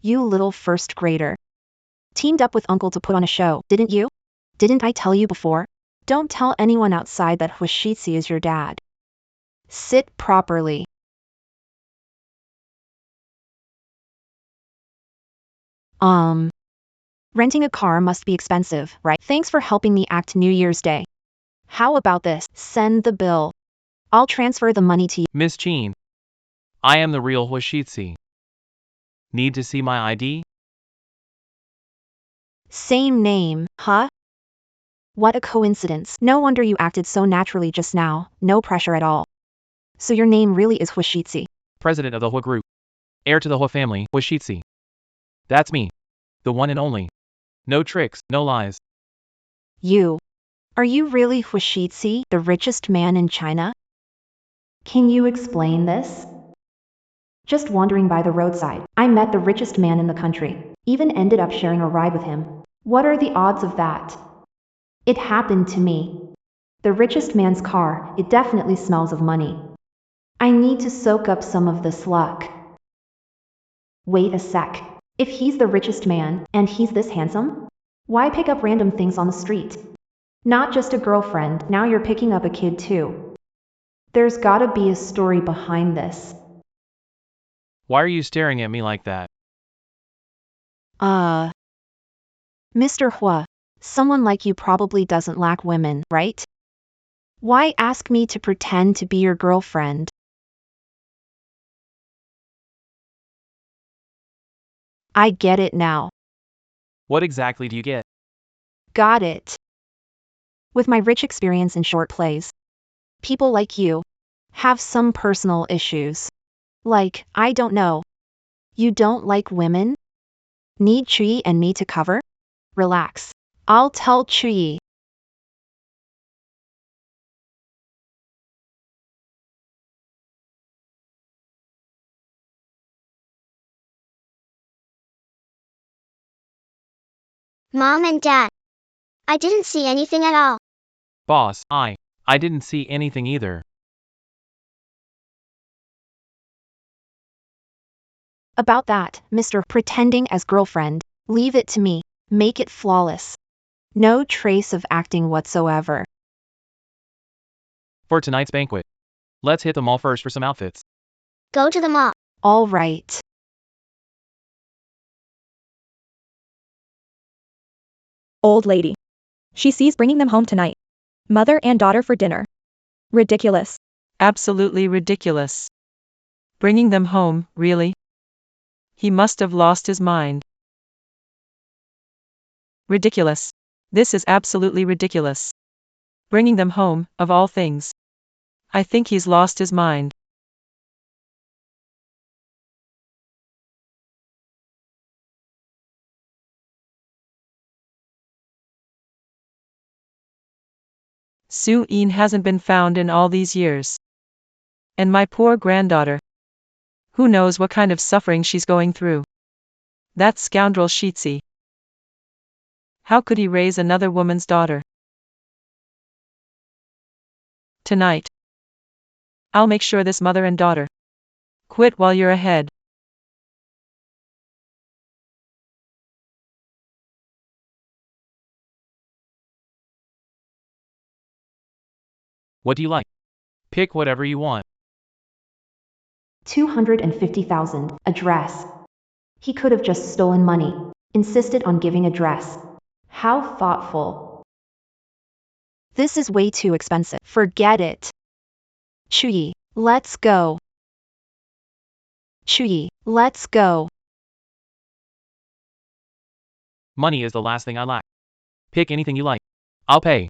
You little first grader. Teamed up with Uncle to put on a show, didn't you? Didn't I tell you before? Don't tell anyone outside that Huashitsi is your dad. Sit properly. Renting a car must be expensive, right? Thanks for helping me act New Year's Day. How about this? Send the bill. I'll transfer the money to you. Miss Chin. I am the real Huashitsi. Need to see my ID? Same name, huh? What a coincidence. No wonder you acted so naturally just now, no pressure at all. So your name really is Huashitsi. President of the Hua group. Heir to the Hua family, Huashitsi. That's me. The one and only. No tricks, no lies. You. Are you really Huashitsi, the richest man in China? Can you explain this? Just wandering by the roadside, I met the richest man in the country, even ended up sharing a ride with him. What are the odds of that? It happened to me. The richest man's car, it definitely smells of money. I need to soak up some of this luck. Wait a sec. If he's the richest man, and he's this handsome, why pick up random things on the street? Not just a girlfriend, now you're picking up a kid too. There's gotta be a story behind this. Why are you staring at me like that? Mr. Hua, someone like you probably doesn't lack women, right? Why ask me to pretend to be your girlfriend? I get it now. What exactly do you get? Got it. with my rich experience in short plays. People like you have some personal issues. Like, I don't know. You don't like women? Need Chuyi and me to cover? Relax. I'll tell Chuyi. Mom and Dad. I didn't see anything at all. Boss, I didn't see anything either. About that, Mr. Pretending as girlfriend, leave it to me. Make it flawless. No trace of acting whatsoever. For tonight's banquet, let's hit the mall first for some outfits. Go to the mall. All right. Old lady. She sees bringing them home tonight. Mother and daughter for dinner. Ridiculous. Absolutely ridiculous. Bringing them home, really? He must have lost his mind. Ridiculous. This is absolutely ridiculous. Bringing them home, of all things. I think he's lost his mind. Soo-in hasn't been found in all these years. And my poor granddaughter. Who knows what kind of suffering she's going through. That scoundrel Shitsi. How could he raise another woman's daughter? Tonight. I'll make sure this mother and daughter quit while you're ahead. What do you like? Pick whatever you want. 250,000, address. He could have just stolen money. Insisted on giving address. How thoughtful. This is way too expensive. Forget it. Chuyi, let's go. Chuyi, let's go. Money is the last thing I lack. Pick anything you like. I'll pay.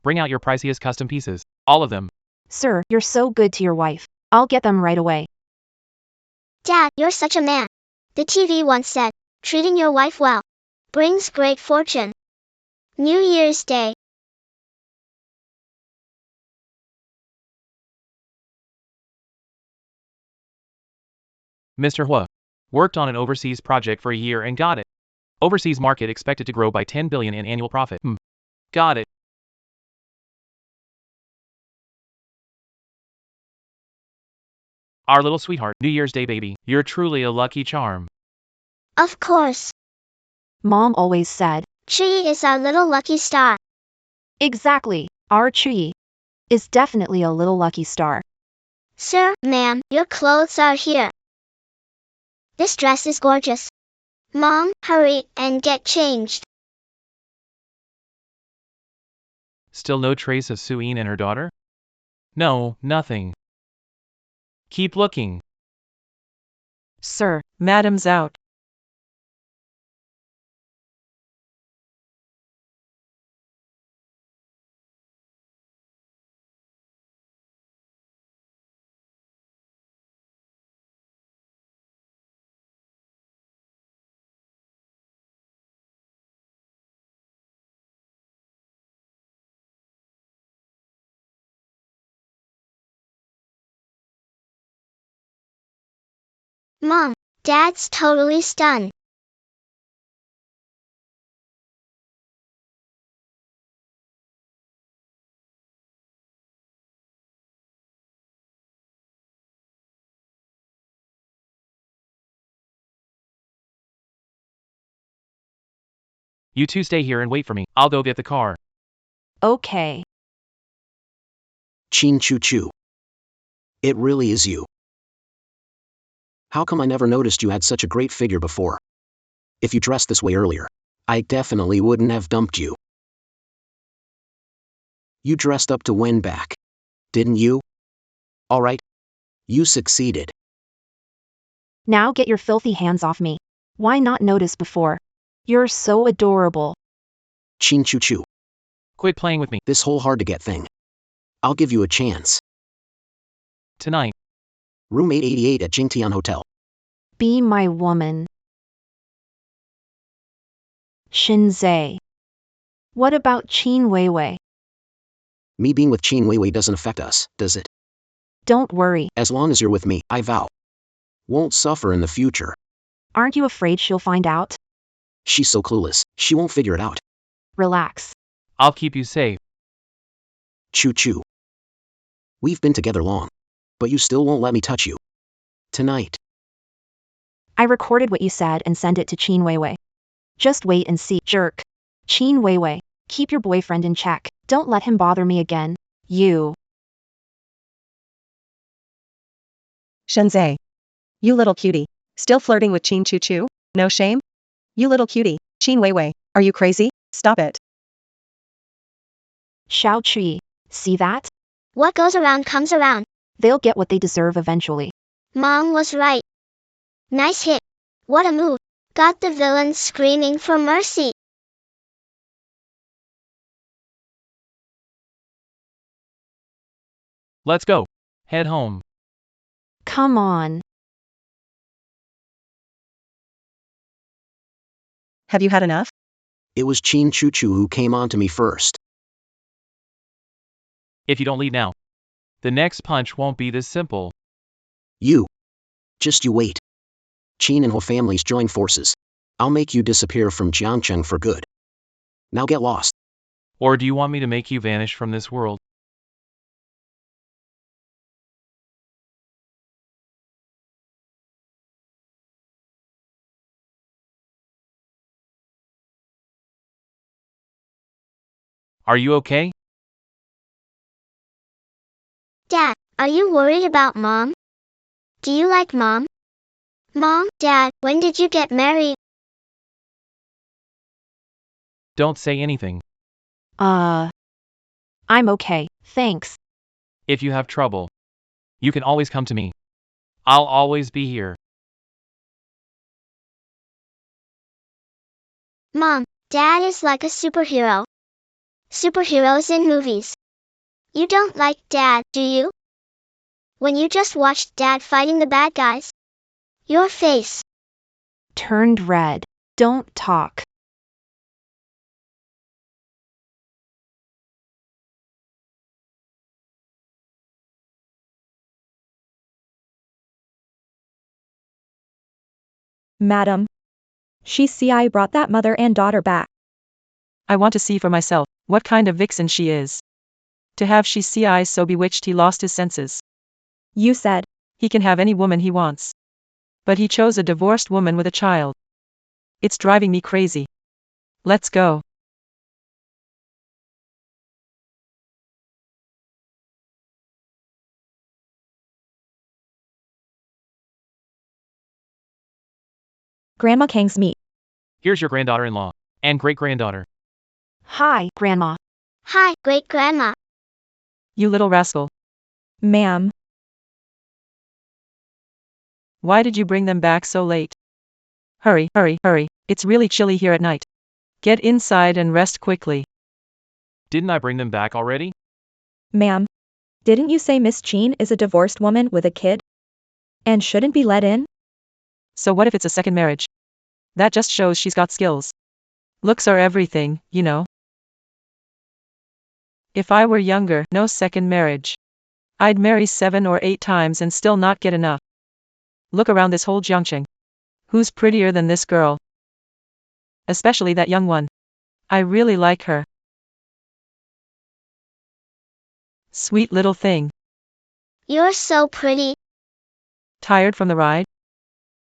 Bring out your priciest custom pieces. All of them. Sir, you're so good to your wife. I'll get them right away. Dad, you're such a man. The TV once said, treating your wife well brings great fortune. New Year's Day. Mr. Hua worked on an overseas project for a year and got it. Overseas market expected to grow by 10 billion in annual profit. Got it. Our little sweetheart, New Year's Day baby, you're truly a lucky charm. Of course. Mom always said. Chuyi is our little lucky star. Exactly. Our Chuyi is definitely a little lucky star. Sir, ma'am, your clothes are here. This dress is gorgeous. Mom, hurry and get changed. Still no trace of Soo-in and her daughter? No, nothing. Keep looking. Sir, madam's out. Mom, Dad's totally stunned. You two stay here and wait for me. I'll go get the car. Okay. Chin Choo Choo. It really is you. How come I never noticed you had such a great figure before? If you dressed this way earlier, I definitely wouldn't have dumped you. You dressed up to win back, didn't you? Alright. You succeeded. Now get your filthy hands off me. Why not notice before? You're so adorable. Chin Choo Choo. Quit playing with me. This whole hard to get thing. I'll give you a chance. Tonight. Room 888 at Jingtian Hotel. Be my woman. Shinzei. What about Qin Weiwei? Me being with Qin Weiwei doesn't affect us, does it? Don't worry. As long as you're with me, I vow. Won't suffer in the future. Aren't you afraid she'll find out? She's so clueless, she won't figure it out. Relax. I'll keep you safe. Choo choo. We've been together long. But you still won't let me touch you. Tonight. I recorded what you said and sent it to Qin Weiwei. Just wait and see, jerk. Qin Weiwei, keep your boyfriend in check. Don't let him bother me again. You. Shenzei. You little cutie. Still flirting with Qin Chu Chu? No shame? You little cutie. Qin Weiwei, are you crazy? Stop it. Xiao Chui. See that? What goes around comes around. They'll get what they deserve eventually. Mom was right. Nice hit. What a move. Got the villain screaming for mercy. Let's go. Head home. Come on. Have you had enough? It was Qin Chu Chu who came on to me first. If you don't leave now, the next punch won't be this simple. You. Just you wait. Qin and her families join forces. I'll make you disappear from Jiangcheng for good. Now get lost. Or do you want me to make you vanish from this world? Are you okay? Dad, are you worried about Mom? Do you like Mom? Mom, Dad, when did you get married? Don't say anything. I'm okay, thanks. If you have trouble, you can always come to me. I'll always be here. Mom, Dad is like a superhero. Superheroes in movies. You don't like Dad, do you? When you just watched Dad fighting the bad guys? Your face Turned red. Don't talk. Madam. She see I brought that mother and daughter back. I want to see for myself what kind of vixen she is. To have she see eyes so bewitched he lost his senses. You said. He can have any woman he wants. But he chose a divorced woman with a child. It's driving me crazy. Let's go. Grandma Kang's meat. Here's your granddaughter-in-law and great-granddaughter. Hi, Grandma. Hi, great-grandma. You little rascal. Ma'am. Why did you bring them back so late? Hurry, hurry, hurry. It's really chilly here at night. Get inside and rest quickly. Didn't I bring them back already? Ma'am. Didn't you say Miss Jean is a divorced woman with a kid? And shouldn't be let in? So what if it's a second marriage? That just shows she's got skills. Looks are everything, you know. If I were younger, no second marriage. I'd marry 7 or 8 times and still not get enough. Look around this whole Jiangcheng. Who's prettier than this girl? Especially that young one. I really like her. Sweet little thing. You're so pretty. Tired from the ride?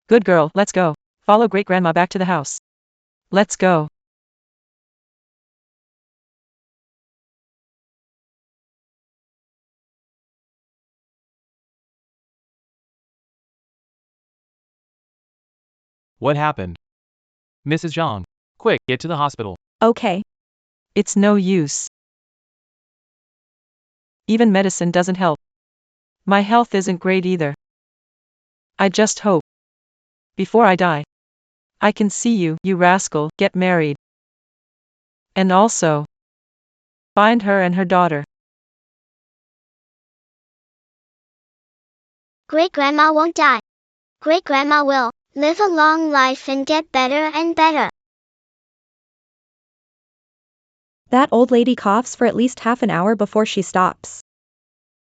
Good girl, let's go. Follow great-grandma back to the house. Let's go. What happened? Mrs. Zhang, quick, get to the hospital. Okay. It's no use. Even medicine doesn't help. My health isn't great either. I just hope, before I die, I can see you, you rascal, get married. And also, Find her and her daughter. Great-grandma won't die. Great-grandma will live a long life and get better and better. That old lady coughs for at least half an hour before she stops.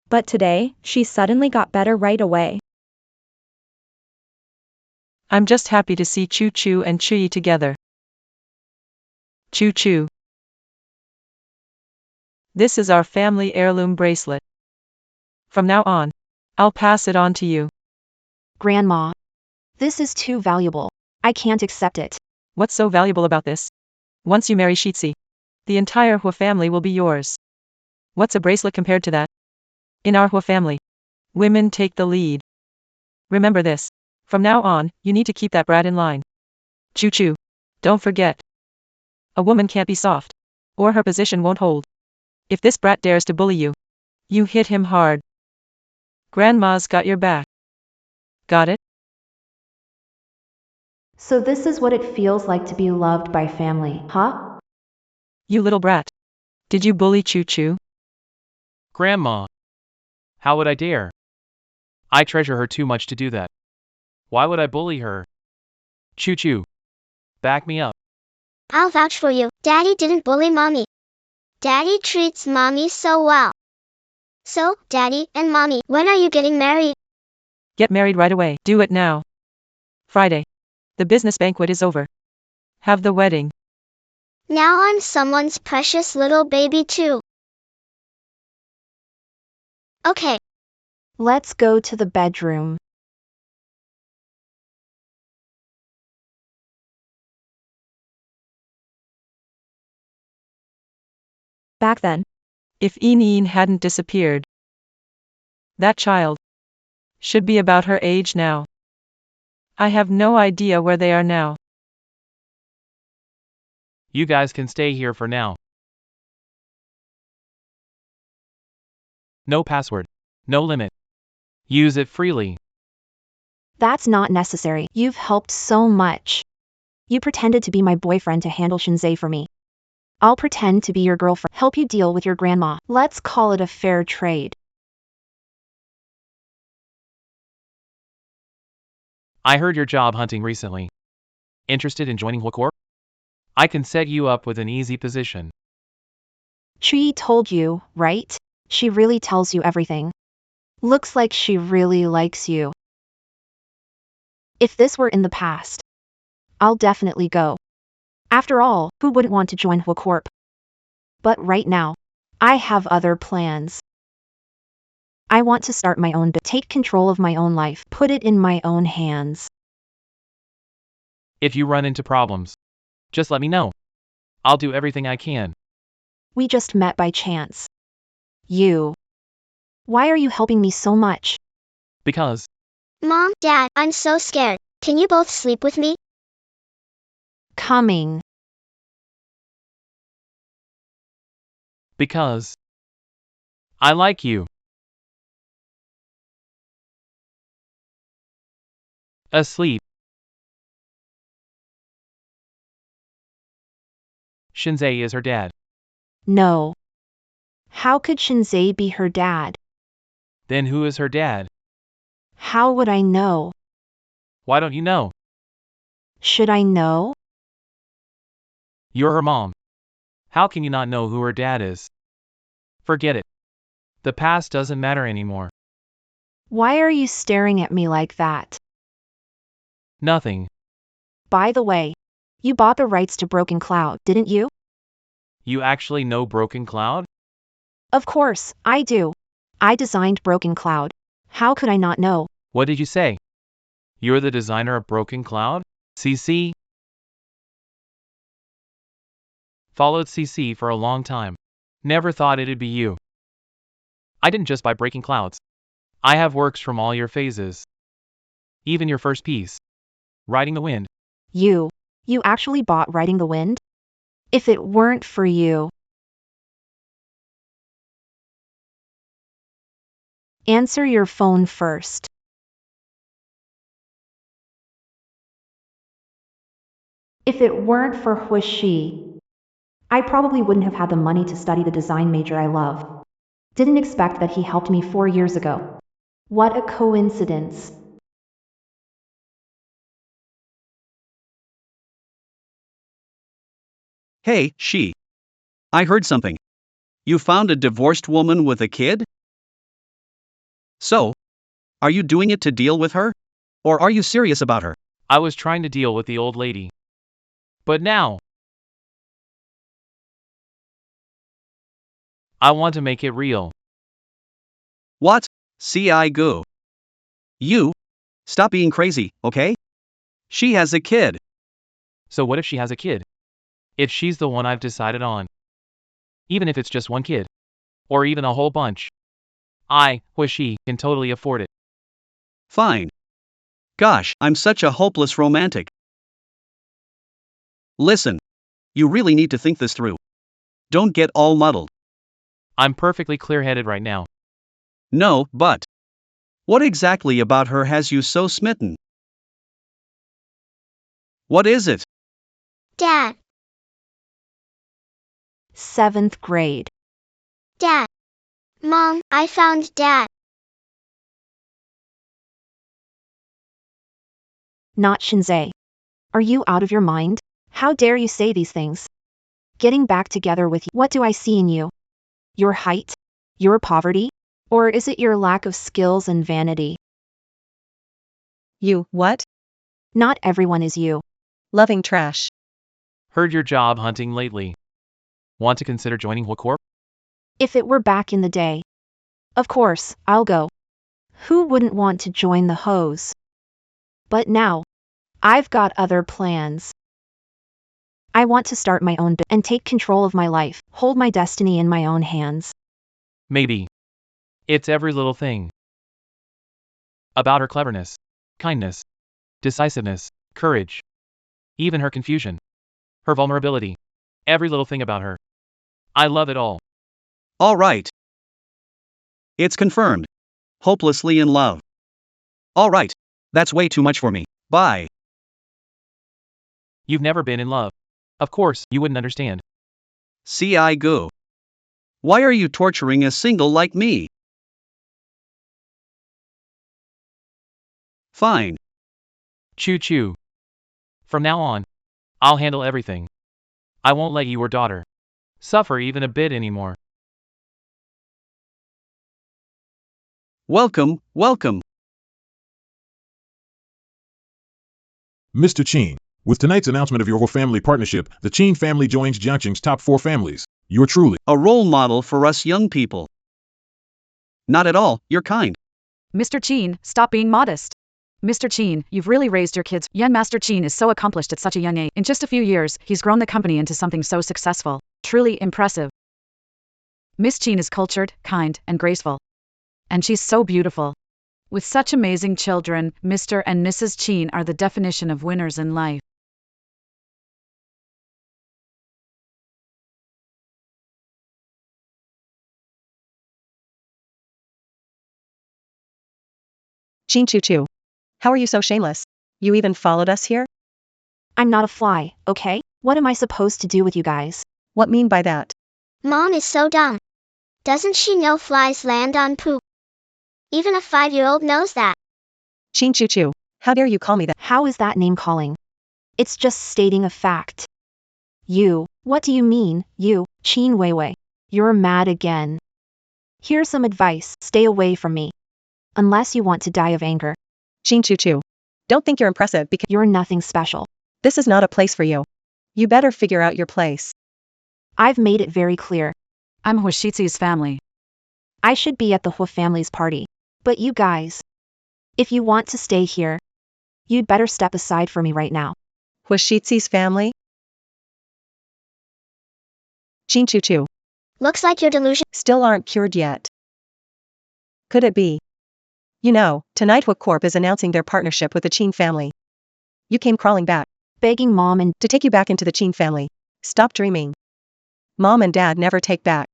But today, she suddenly got better right away. I'm just happy to see Choo Choo and Chuyi together. Choo Choo. This is our family heirloom bracelet. From now on, I'll pass it on to you. Grandma. This is too valuable. I can't accept it. What's so valuable about this? Once you marry Shitsi, the entire Hua family will be yours. What's a bracelet compared to that? In our Hua family, women take the lead. Remember this. From now on, you need to keep that brat in line. Choo Choo. Don't forget. A woman can't be soft, or her position won't hold. If this brat dares to bully you, you hit him hard. Grandma's got your back. Got it? So this is what it feels like to be loved by family, huh? You little brat. Did you bully Choo Choo? Grandma. How would I dare? I treasure her too much to do that. Why would I bully her? Choo Choo. Back me up. I'll vouch for you. Daddy didn't bully Mommy. Daddy treats Mommy so well. So, Daddy and Mommy, when are you getting married? Get married right away. Do it now. Friday. The business banquet is over. Have the wedding. Now I'm someone's precious little baby too. Okay. Let's go to the bedroom. Back then, If Eneen hadn't disappeared. That child should be about her age now. I have no idea where they are now. You guys can stay here for now. No password. No limit. Use it freely. That's not necessary. You've helped so much. You pretended to be my boyfriend to handle Shinzei for me. I'll pretend to be your girlfriend, help you deal with your grandma. Let's call it a fair trade. I heard you're job hunting recently. Interested in joining Huacorp? I can set you up with an easy position. She told you, right? She really tells you everything. Looks like she really likes you. If this were in the past, I'll definitely go. After all, who wouldn't want to join Huacorp? But right now, I have other plans. I want to start my own take control of my own life, put it in my own hands. If you run into problems, just let me know. I'll do everything I can. We just met by chance. Why are you helping me so much? Because, Mom, Dad, I'm so scared. Can you both sleep with me? Coming. because I like you. Asleep. Shinzei is her dad. No. How could Shinzei be her dad? Then who is her dad? How would I know? Why don't you know? Should I know? You're her mom. How can you not know who her dad is? Forget it. The past doesn't matter anymore. Why are you staring at me like that? Nothing. By the way, you bought the rights to Broken Cloud, didn't you? You actually know Broken Cloud? Of course, I do. I designed Broken Cloud. How could I not know? What did you say? You're the designer of Broken Cloud? CC? Followed CC for a long time. Never thought it'd be you. I didn't just buy Breaking Clouds. I have works from all your phases. Even your first piece. Riding the Wind. You actually bought Riding the Wind? If it weren't for you. Answer your phone first. If it weren't for Huishi, I probably wouldn't have had the money to study the design major I love. Didn't expect that he helped me 4 years ago. What a coincidence. Hey, she. I heard something. You found a divorced woman with a kid? So, are you doing it to deal with her? Or are you serious about her? I was trying to deal with the old lady. But now, I want to make it real. What? I go. You? Stop being crazy, okay? She has a kid. So what if she has a kid? If she's the one I've decided on. Even if it's just one kid. Or even a whole bunch. She can totally afford it. Fine. Gosh, I'm such a hopeless romantic. Listen. You really need to think this through. Don't get all muddled. I'm perfectly clear-headed right now. No, but. What exactly about her has you so smitten? What is it? Dad, 7th grade. Dad. Mom, I found Dad. Not Shinzei. Are you out of your mind? How dare you say these things? Getting back together with you. What do I see in you? Your height? Your poverty? Or is it your lack of skills and vanity? You, what? Not everyone is you. Loving trash. Heard you're job hunting lately. Want to consider joining Corp? If it were back in the day. Of course, I'll go. Who wouldn't want to join the hose? But now, I've got other plans. I want to start my own and take control of my life, hold my destiny in my own hands. Maybe. It's every little thing. About her cleverness, kindness, decisiveness, courage. Even her confusion. Her vulnerability. Every little thing about her. I love it all. All right. It's confirmed. Hopelessly in love. All right. That's way too much for me. Bye. You've never been in love. Of course, you wouldn't understand. I go. Why are you torturing a single like me? Fine. Choo-choo. From now on, I'll handle everything. I won't let you or daughter suffer even a bit anymore. Welcome, welcome. Mr. Cheen, with tonight's announcement of your family partnership, the Cheen family joins Jiangxing's top 4 families. You're truly A role model for us young people. Not at all, you're kind. Mr. Cheen, stop being modest. Mr. Cheen, you've really raised your kids. Young Master Cheen is so accomplished at such a young age. In just a few years, he's grown the company into something so successful. Truly impressive. Miss Cheen is cultured, kind, and graceful. And she's so beautiful. With such amazing children, Mr. and Mrs. Cheen are the definition of winners in life. Chin Choo Choo. How are you so shameless? You even followed us here? I'm not a fly, okay? What am I supposed to do with you guys? What mean by that? Mom is so dumb. Doesn't she know flies land on poop? Even a 5-year-old knows that. Chin Choo Choo. How dare you call me that? How is that name calling? It's just stating a fact. You, what do you mean, you, Chin Weiwei? You're mad again. Here's some advice, stay away from me. Unless you want to die of anger. Chin Choo Choo. Don't think you're impressive because You're nothing special. this is not a place for you. You better figure out your place. I've made it very clear. I'm Huashizi's family. I should be at the Hu family's party. But you guys. If you want to stay here, you'd better step aside for me right now. Huashizi's family? Chin Choo Choo. Looks like your delusion. Still aren't cured yet. Could it be? You know, tonight Hu Corp is announcing their partnership with the Chin family. You came crawling back Begging mom and to take you back into the Chin family. Stop dreaming. Mom and dad never take back.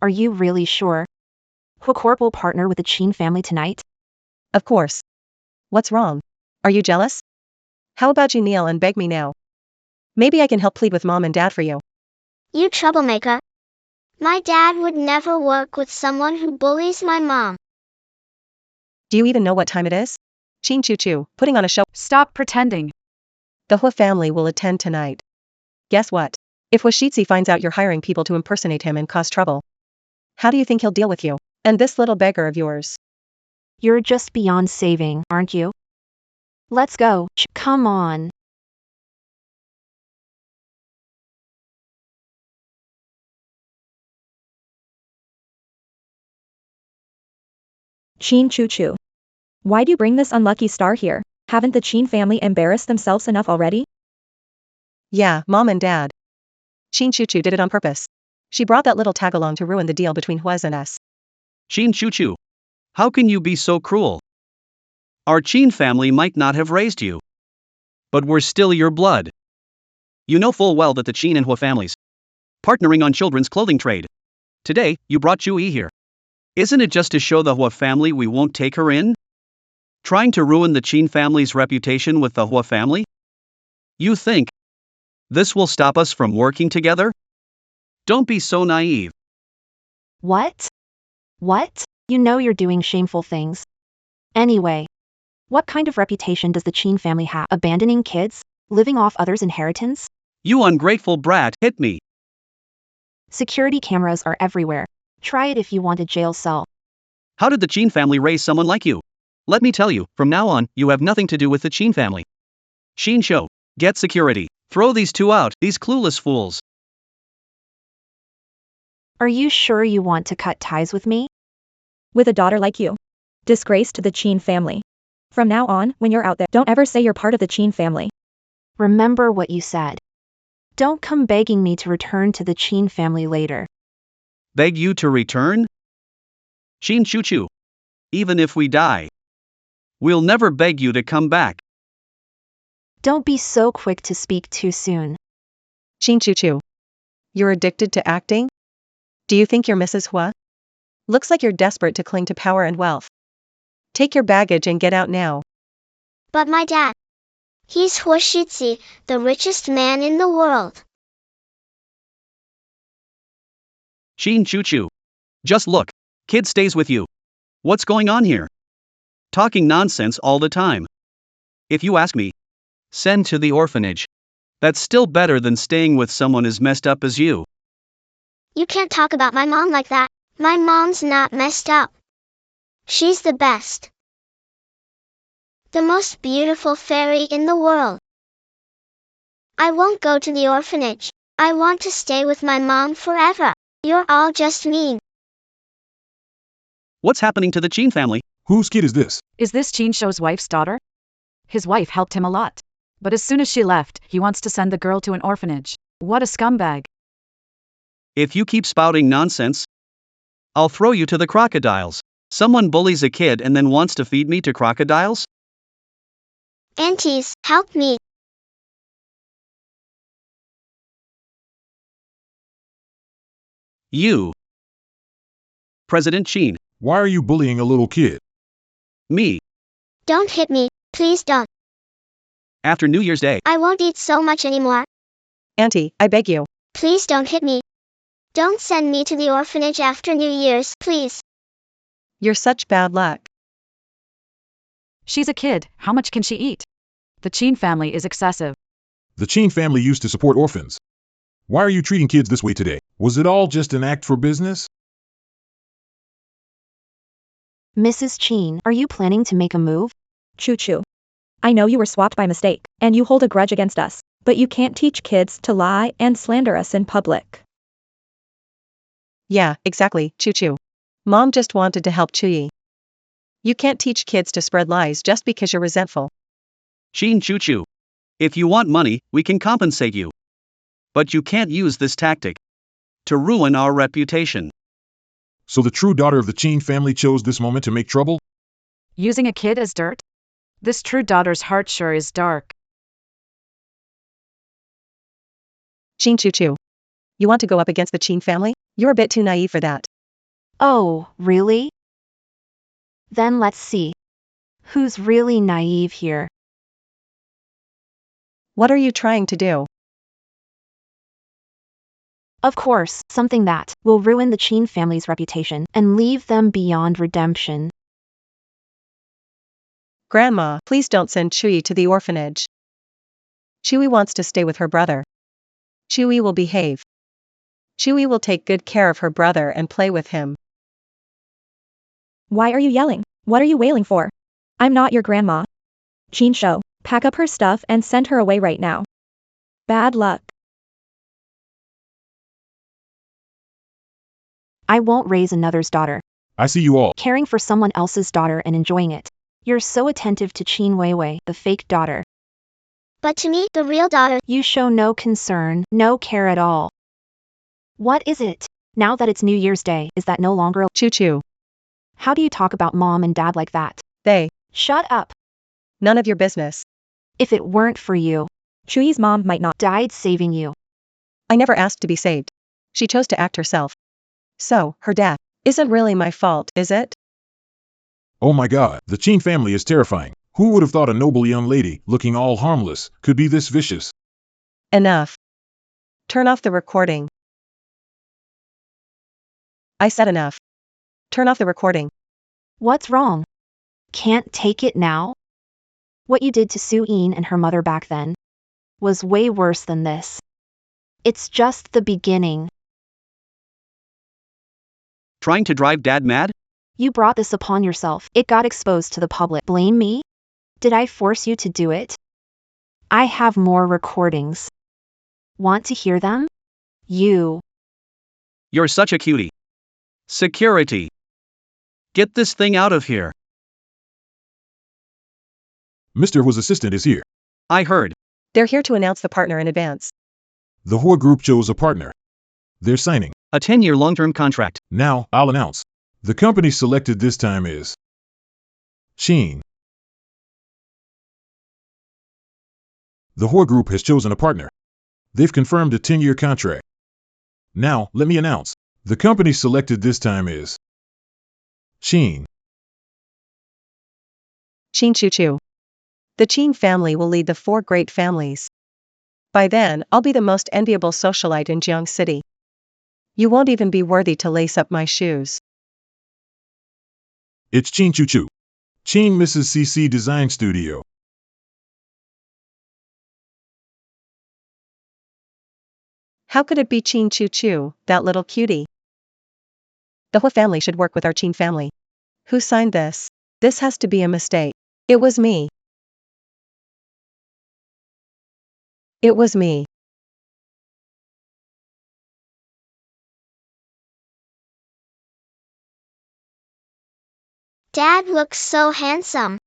are you really sure? Hu Corp will partner with the Chin family tonight? Of course. What's wrong? Are you jealous? How about you kneel and beg me now? Maybe I can help plead with mom and dad for you. You troublemaker. My dad would never work with someone who bullies my mom. Do you even know what time it is? Chin Choo Choo, putting on a show. Stop pretending. The Hua family will attend tonight. Guess what? If Washitsi finds out you're hiring people to impersonate him and cause trouble, how do you think he'll deal with you? And this little beggar of yours? You're just beyond saving, aren't you? Let's go. Come on. Chin Choo Choo. Why do you bring this unlucky star here? Haven't the Chin family embarrassed themselves enough already? Yeah, Mom and Dad. Chin Choo Choo did it on purpose. She brought that little tag along to ruin the deal between Huas and us. Chin Choo Choo. How can you be so cruel? Our Chin family might not have raised you, but we're still your blood. You know full well that the Chin and Hua families partnering on children's clothing trade. Today, you brought Chui here. Isn't it just to show the Hua family we won't take her in? Trying to ruin the Chin family's reputation with the Hua family? You think this will stop us from working together? Don't be so naive. What? What? You know you're doing shameful things. Anyway, what kind of reputation does the Chin family have? Abandoning kids? Living off others' inheritance? You ungrateful brat, hit me. Security cameras are everywhere. Try it if you want a jail cell. How did the Chin family raise someone like you? Let me tell you, from now on, you have nothing to do with the Chin family. Chin Show, get security. Throw these two out, these clueless fools. Are you sure you want to cut ties with me? With a daughter like you. Disgrace to the Chin family. From now on, when you're out there, don't ever say you're part of the Chin family. Remember what you said. Don't come begging me to return to the Chin family later. Beg you to return? Chin Choo Choo. Even if we die, we'll never beg you to come back. Don't be so quick to speak too soon. Chin Choo Choo. You're addicted to acting? Do you think you're Mrs. Hua? Looks like you're desperate to cling to power and wealth. Take your baggage and get out now. But my dad. He's Huashitsi, the richest man in the world. Chin Choo Choo. Just look. Kid stays with you. What's going on here? Talking nonsense all the time. If you ask me, send to the orphanage. That's still better than staying with someone as messed up as you. You can't talk about my mom like that. My mom's not messed up. She's the best. The most beautiful fairy in the world. I won't go to the orphanage. I want to stay with my mom forever. You're all just mean. What's happening to the Chin family? Whose kid is this? Is this Chin Show's wife's daughter? His wife helped him a lot. But as soon as she left, he wants to send the girl to an orphanage. What a scumbag. If you keep spouting nonsense, I'll throw you to the crocodiles. Someone bullies a kid and then wants to feed me to crocodiles? Aunties, help me. You. President Chin. Why are you bullying a little kid? Me. Don't hit me, please don't. After New Year's Day. I won't eat so much anymore. Auntie, I beg you. Please don't hit me. Don't send me to the orphanage after New Year's, please. You're such bad luck. She's a kid, how much can she eat? The Chin family is excessive. The Chin family used to support orphans. Why are you treating kids this way today? Was it all just an act for business? Mrs. Chin, are you planning to make a move? Choo Choo. I know you were swapped by mistake, and you hold a grudge against us, but you can't teach kids to lie and slander us in public. Yeah, exactly, Choo Choo. Mom just wanted to help Chuyi. You can't teach kids to spread lies just because you're resentful. Chin Choo Choo. If you want money, we can compensate you. But you can't use this tactic to ruin our reputation. So the true daughter of the Chin family chose this moment to make trouble? Using a kid as dirt? This true daughter's heart sure is dark. Chin Choo Choo. You want to go up against the Chin family? You're a bit too naive for that. Oh, really? Then let's see. Who's really naive here? What are you trying to do? Of course, something that will ruin the Qin family's reputation and leave them beyond redemption. Grandma, please don't send Chewie to the orphanage. Chewie wants to stay with her brother. Chewie will behave. Chewie will take good care of her brother and play with him. Why are you yelling? What are you wailing for? I'm not your grandma. Qin Shou, pack up her stuff and send her away right now. Bad luck. I won't raise another's daughter. I see you all. Caring for someone else's daughter and enjoying it. You're so attentive to Qin Weiwei, the fake daughter. But to me, the real daughter, You show no concern, no care at all. What is it? Now that it's New Year's Day, is that no longer Choo-choo. How do you talk about mom and dad like that? They. Shut up. None of your business. If it weren't for you, Chuyi's mom might not. died saving you. I never asked to be saved. She chose to act herself. So, her death isn't really my fault, is it? Oh my god, the Qin family is terrifying. Who would have thought a noble young lady, looking all harmless, could be this vicious? Enough. Turn off the recording. I said enough. Turn off the recording. What's wrong? Can't take it now? What you did to Su Yin and her mother back then was way worse than this. It's just the beginning. Trying to drive dad mad? You brought this upon yourself. It got exposed to the public. Blame me? Did I force you to do it? I have more recordings. Want to hear them? You. You're such a cutie. Security. Get this thing out of here. Mr. Hua's assistant is here. I heard. They're here to announce the partner in advance. The Hua group chose a partner. They're signing. A 10-year long-term contract. Now, I'll announce. The company selected this time is Qin. The Hua group has chosen a partner. They've confirmed a 10-year contract. Now, let me announce. The company selected this time is Qin. Qin Choo-choo. The Qin family will lead the 4 great families. By then, I'll be the most enviable socialite in Jiang City. You won't even be worthy to lace up my shoes. It's Qin Choo-choo. Qin Mrs. CC Design Studio. How could it be Qin Choo-choo, that little cutie? The Hua family should work with our Qin family. Who signed this? This has to be a mistake. It was me. It was me. Dad looks so handsome.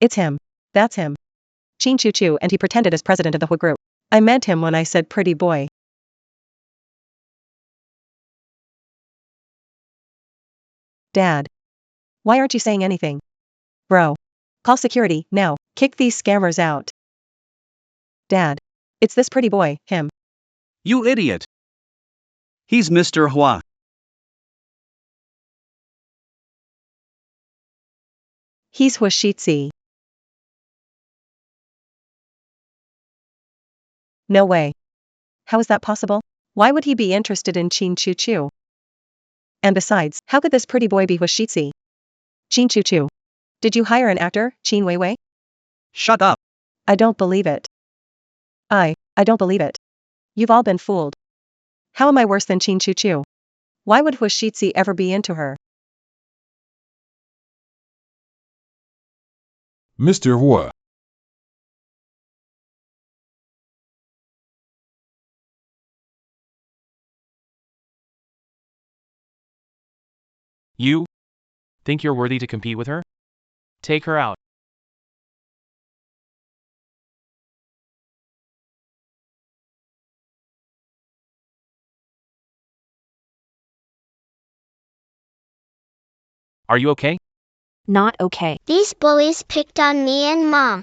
It's him. That's him. Qin Choo-choo, and he pretended as president of the Hua group. I meant him when I said pretty boy. Dad. Why aren't you saying anything? Bro. Call security, now. Kick these scammers out. Dad. It's this pretty boy, him. You idiot. He's Mr. Hua. He's Hua Shitzi. No way. How is that possible? Why would he be interested in Qin Choo-choo? And besides, how could this pretty boy be Hua Shitzi? Qin Choo-choo. Did you hire an actor, Qin Weiwei? Shut up. I don't believe it. I don't believe it. You've all been fooled. How am I worse than Qin Choo-choo? Why would Hua Shitzi ever be into her? Mr. Hua. You think you're worthy to compete with her? Take her out. Are you okay? Not okay. These bullies picked on me and Mom.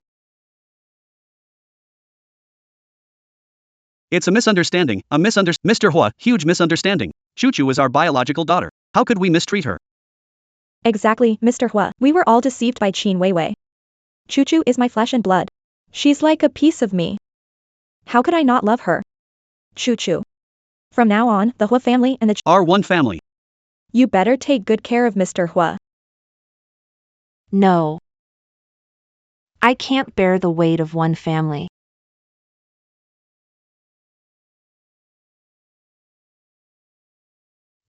It's a misunderstanding. Mr. Hua, huge misunderstanding. Choo-choo is our biological daughter. How could we mistreat her? Exactly, Mr. Hua. We were all deceived by Qin Weiwei. Choo Choo is my flesh and blood. She's like a piece of me. How could I not love her? Choo Choo. From now on, the Hua family and the Are one family. You better take good care of Mr. Hua. No. I can't bear the weight of one family.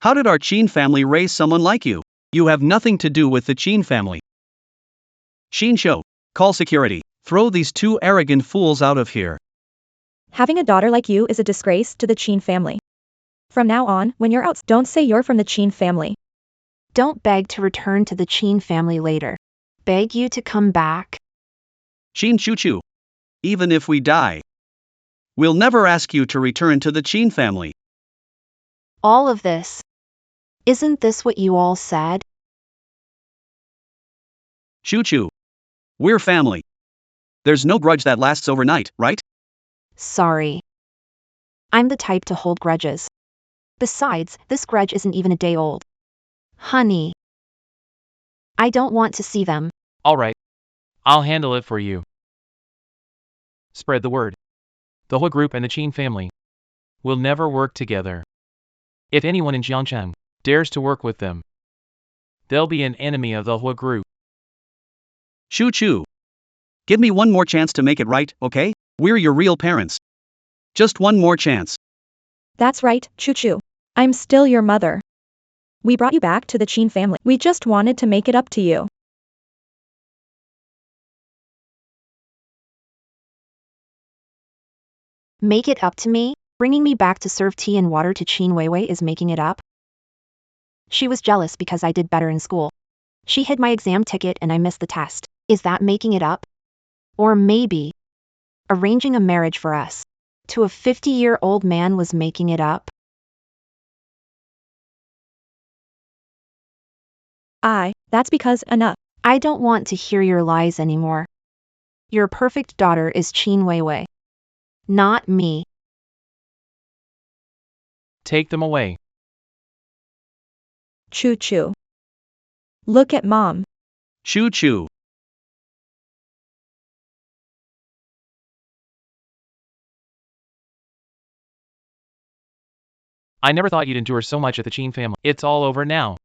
How did our Qin family raise someone like you? You have nothing to do with the Qin family. Xin Shou, call security. Throw these two arrogant fools out of here. Having a daughter like you is a disgrace to the Qin family. From now on, when you're out, don't say you're from the Qin family. Don't beg to return to the Qin family later. Beg you to come back. Xin Choo Choo. Even if we die, we'll never ask you to return to the Qin family. All of this. Isn't this what you all said? Choo Choo. We're family. There's no grudge that lasts overnight, right? Sorry. I'm the type to hold grudges. Besides, this grudge isn't even a day old. Honey. I don't want to see them. Alright. I'll handle it for you. Spread the word. The Hua group and the Qin family will never work together. If anyone in Jiangcheng dares to work with them, they'll be an enemy of the Hua group. Choo Choo. Give me one more chance to make it right, okay? We're your real parents. Just one more chance. That's right, Choo Choo. I'm still your mother. We brought you back to the Qin family. We just wanted to make it up to you. Make it up to me? Bringing me back to serve tea and water to Qin Weiwei is making it up? She was jealous because I did better in school. She hid my exam ticket and I missed the test. Is that making it up? Or maybe arranging a marriage for us to a 50-year-old man was making it up? That's because enough. I don't want to hear your lies anymore. Your perfect daughter is Qin Weiwei, not me. Take them away. Choo Choo. Look at Mom. Choo Choo. I never thought you'd endure so much at the Qin family. It's all over now.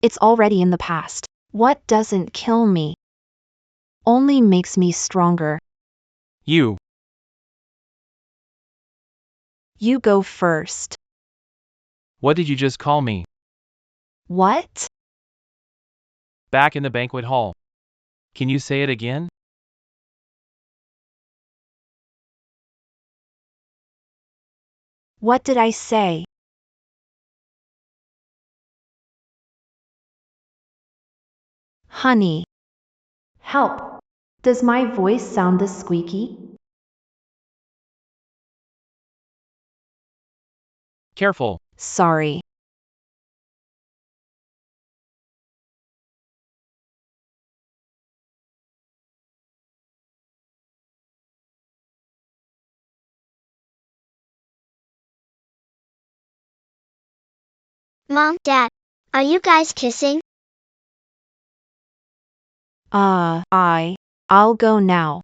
It's already in the past. What doesn't kill me only makes me stronger. You go first. What did you just call me? What? Back in the banquet hall. Can you say it again? What did I say? Honey. Help. Does my voice sound this squeaky? Careful. Sorry. Mom, Dad, are you guys kissing? I'll go now.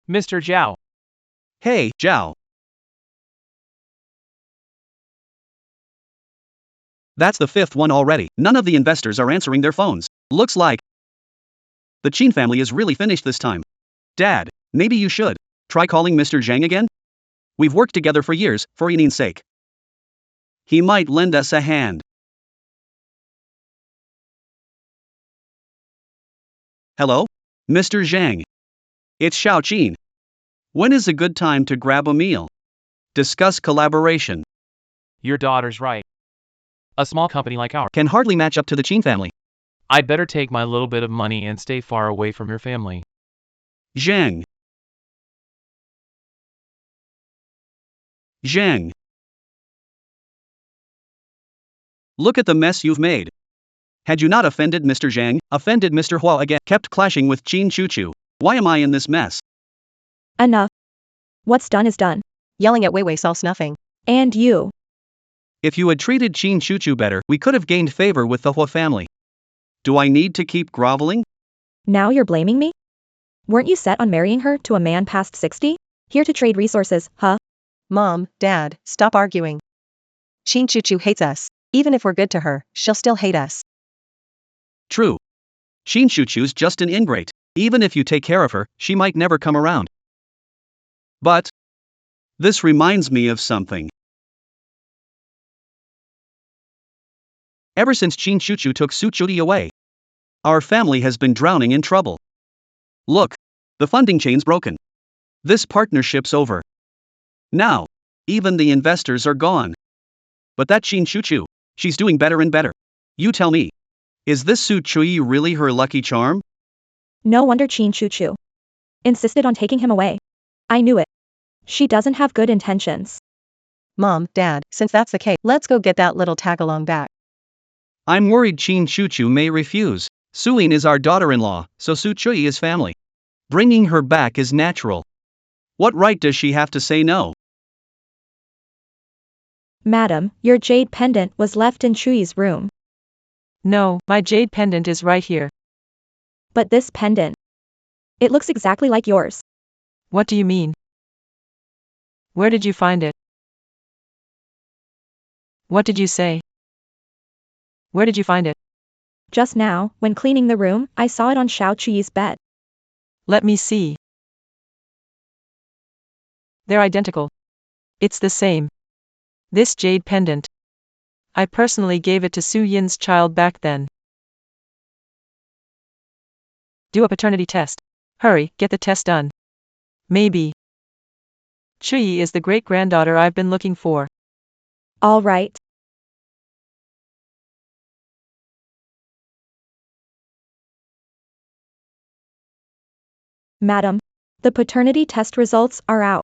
Mr. Zhao. Hey, Zhao. That's the fifth one already. None of the investors are answering their phones. Looks like the Qin family is really finished this time. Dad, maybe you should try calling Mr. Zhang again? We've worked together for years, for Yinin's sake. He might lend us a hand. Hello? Mr. Zhang. It's Xiao Qin. When is a good time to grab a meal? Discuss collaboration. Your daughter's right. A small company like ours Can hardly match up to the Qin family. I'd better take my little bit of money and stay far away from your family. Zhang. Zhang. Look at the mess you've made. Had you not offended Mr. Zhang, offended Mr. Hua again, kept clashing with Qin Choo Choo, why am I in this mess? Enough. What's done is done. Yelling at Weiwei solves nothing. And you. If you had treated Qin Choo Choo better, we could have gained favor with the Hua family. Do I need to keep groveling? Now you're blaming me? Weren't you set on marrying her to a man past 60? Here to trade resources, huh? Mom, Dad, stop arguing. Chin Choo Choo hates us. Even if we're good to her, she'll still hate us. True. Chin Choo Choo's just an ingrate. Even if you take care of her, she might never come around. But this reminds me of something. Ever since Chin Choo Choo took Su Chuti away, our family has been drowning in trouble. Look, the funding chain's broken. This partnership's over. Now, even the investors are gone. But that Chin Choo Choo, she's doing better and better. You tell me, is this Su Chui really her lucky charm? No wonder Chin Choo Choo insisted on taking him away. I knew it. She doesn't have good intentions. Mom, Dad, since that's the case, let's go get that little tag-along back. I'm worried Chin Choo Choo may refuse. Suin is our daughter-in-law, so Su Chui is family. Bringing her back is natural. What right does she have to say no? Madam, your jade pendant was left in Chui's room. No, my jade pendant is right here. But this pendant, it looks exactly like yours. What do you mean? Where did you find it? What did you say? Where did you find it? Just now, when cleaning the room, I saw it on Xiao Chui's bed. Let me see. They're identical. It's the same. This jade pendant. I personally gave it to Su Yin's child back then. Do a paternity test. Hurry, get the test done. Maybe Chui is the great-granddaughter I've been looking for. All right. Madam, the paternity test results are out.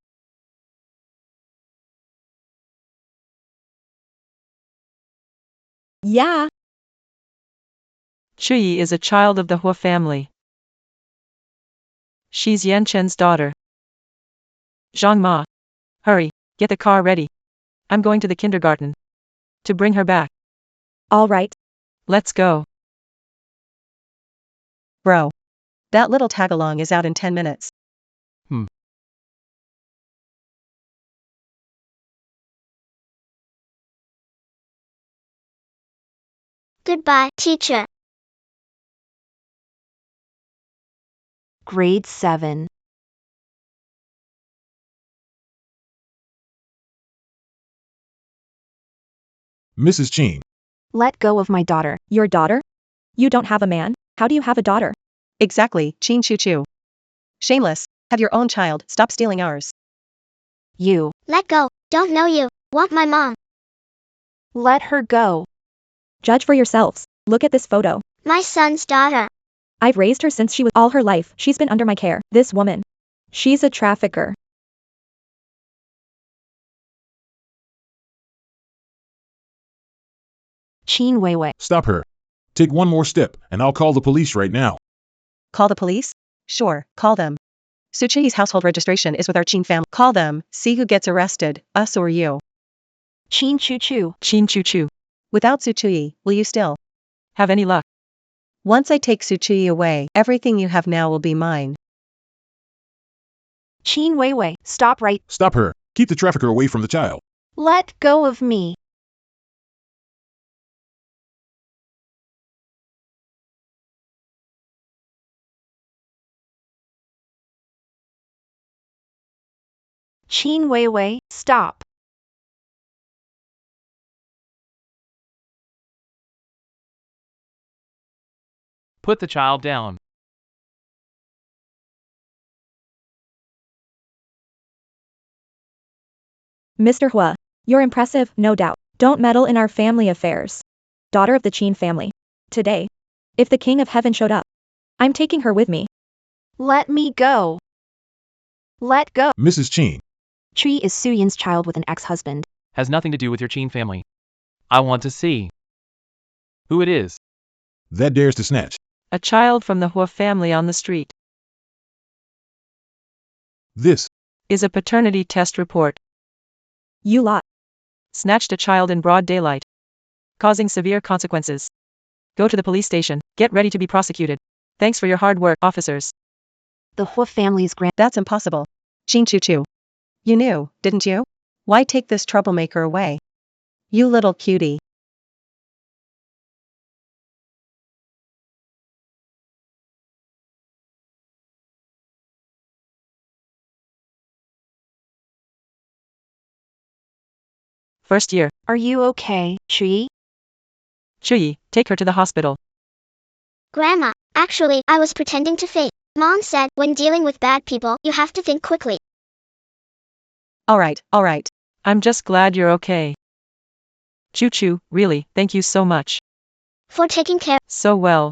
Yeah. Chui is a child of the Hua family. She's Yan Chen's daughter. Zhang Ma. Hurry, get the car ready. I'm going to the kindergarten to bring her back. All right. Let's go. Bro. That little tag-along is out in 10 minutes. Goodbye, teacher. Grade 7. Mrs. Chin. Let go of my daughter. Your daughter? You don't have a man. How do you have a daughter? Exactly, Chin Choo Choo. Shameless. Have your own child, stop stealing ours. You. Let go. Don't know you. Want my mom. Let her go. Judge for yourselves. Look at this photo. My son's daughter. I've raised her since she was all her life. She's been under my care. This woman. She's a trafficker. Chin Weiwei. Stop her. Take one more step, and I'll call the police right now. Call the police? Sure, call them. Su Chui's household registration is with our Chin family. Call them, see who gets arrested, us or you. Chin Choo Choo. Chin Choo Choo. Without Su Chui, will you still? Have any luck? Once I take Su Chui away, everything you have now will be mine. Chin Weiwei. Stop right. Stop her. Keep the trafficker away from the child. Let go of me. Chin Weiwei, stop. Put the child down. Mr. Hua, you're impressive, no doubt. Don't meddle in our family affairs. Daughter of the Chin family. Today, if the King of Heaven showed up, I'm taking her with me. Let me go. Let go. Mrs. Chin. Chui is Su Yin's child with an ex-husband. Has nothing to do with your Chin family. I want to see who it is. That dares to snatch. A child from the Hua family on the street. This Is a paternity test report. You lot. Snatched a child in broad daylight, causing severe consequences. Go to the police station. Get ready to be prosecuted. Thanks for your hard work, officers. The Hua family's grand. That's impossible. Chin Choo Choo. You knew, didn't you? Why take this troublemaker away? You little cutie. First year. Are you okay, Chui? Chuyi, take her to the hospital. Grandma, actually, I was pretending to faint. Mom said, when dealing with bad people, you have to think quickly. Alright. I'm just glad you're okay. Choo Choo, really, thank you so much. For taking care. So well.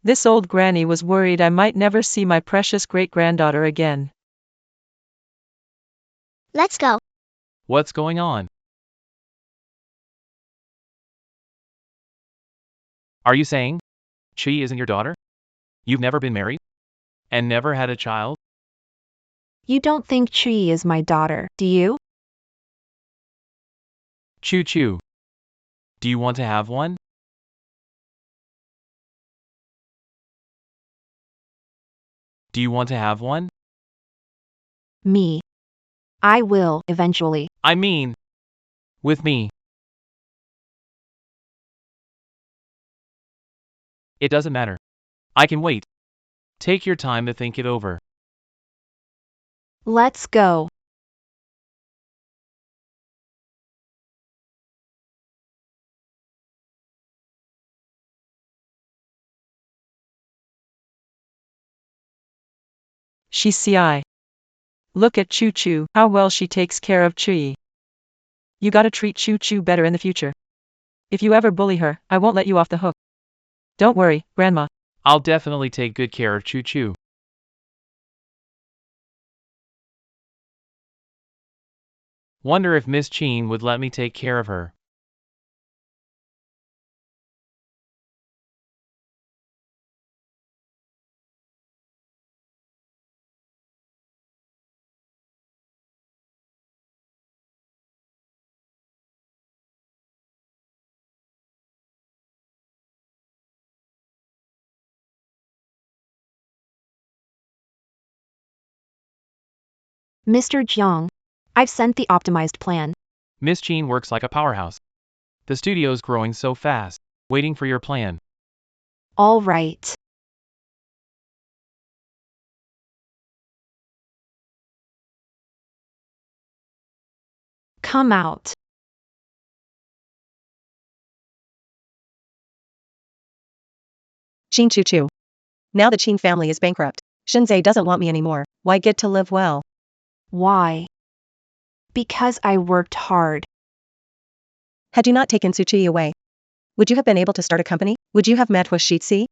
This old granny was worried I might never see my precious great-granddaughter again. Let's go. What's going on? Are you saying Chi isn't your daughter? You've never been married? And never had a child? You don't think Chui is my daughter, do you? Choo choo. Do you want to have one? Do you want to have one? Me. I will, eventually. I mean, with me. It doesn't matter. I can wait. Take your time to think it over. Let's go. She's CI. Look at Choo Choo, how well she takes care of Chuyi. You gotta treat Choo Choo better in the future. If you ever bully her, I won't let you off the hook. Don't worry, Grandma. I'll definitely take good care of Choo Choo. Wonder if Miss Cheen would let me take care of her. Mr. Jiang, I've sent the optimized plan. Miss Cheen works like a powerhouse. The studio's growing so fast. Waiting for your plan. All right. Come out. Chin Choo Choo. Now the Chin family is bankrupt. Shinzei doesn't want me anymore. Why get to live well? Why? Because I worked hard. Had you not taken Suchi away, would you have been able to start a company? Would you have met Hua Shitsi?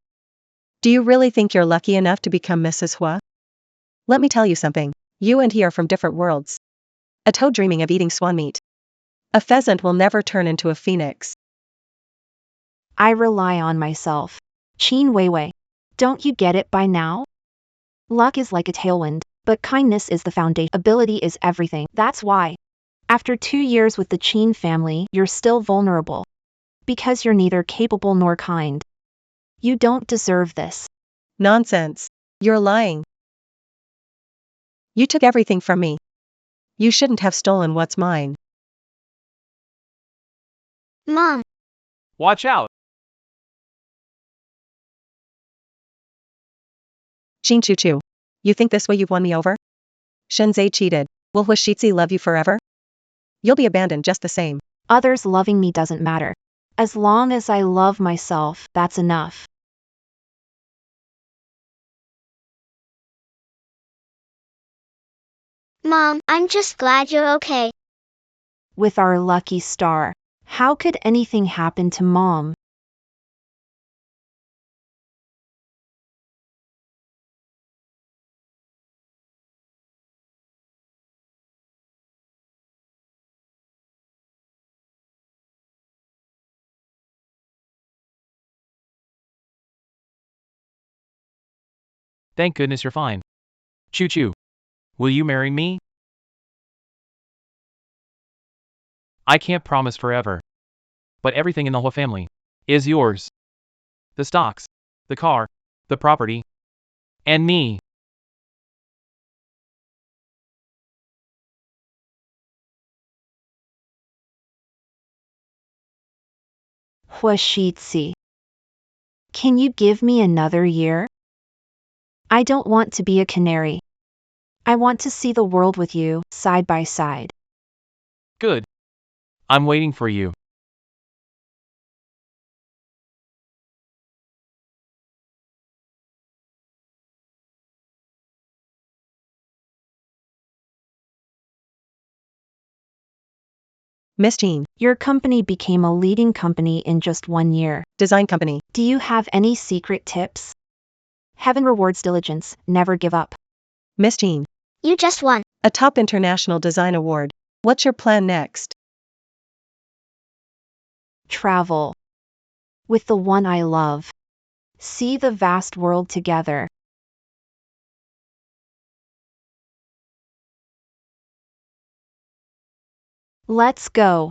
Do you really think you're lucky enough to become Mrs. Hua? Let me tell you something. You and he are from different worlds. A toad dreaming of eating swan meat. A pheasant will never turn into a phoenix. I rely on myself. Qin Weiwei. Don't you get it by now? Luck is like a tailwind, but kindness is the foundation. Ability is everything. That's why. After 2 years with the Qin family, you're still vulnerable. Because you're neither capable nor kind. You don't deserve this. Nonsense. You're lying. You took everything from me. You shouldn't have stolen what's mine. Mom. Watch out! Chin Choo Choo. You think this way you've won me over? Shinzei cheated. Will Hua Shitsi love you forever? You'll be abandoned just the same. Others loving me doesn't matter. As long as I love myself, that's enough. Mom, I'm just glad you're okay. With our lucky star. How could anything happen to Mom? Thank goodness you're fine. Choo choo. Will you marry me? I can't promise forever. But everything in the whole family is yours. the stocks, the car, the property, and me. Huashitsi. Can you give me another year? I don't want to be a canary. I want to see the world with you, side by side. Good. I'm waiting for you. Miss Jean, Your company became a leading company in just 1 year. design company. Do you have any secret tips? Heaven rewards diligence, never give up. Miss Jean, You just won. a top international design award. What's your plan next? Travel. With the one I love. See the vast world together. Let's go.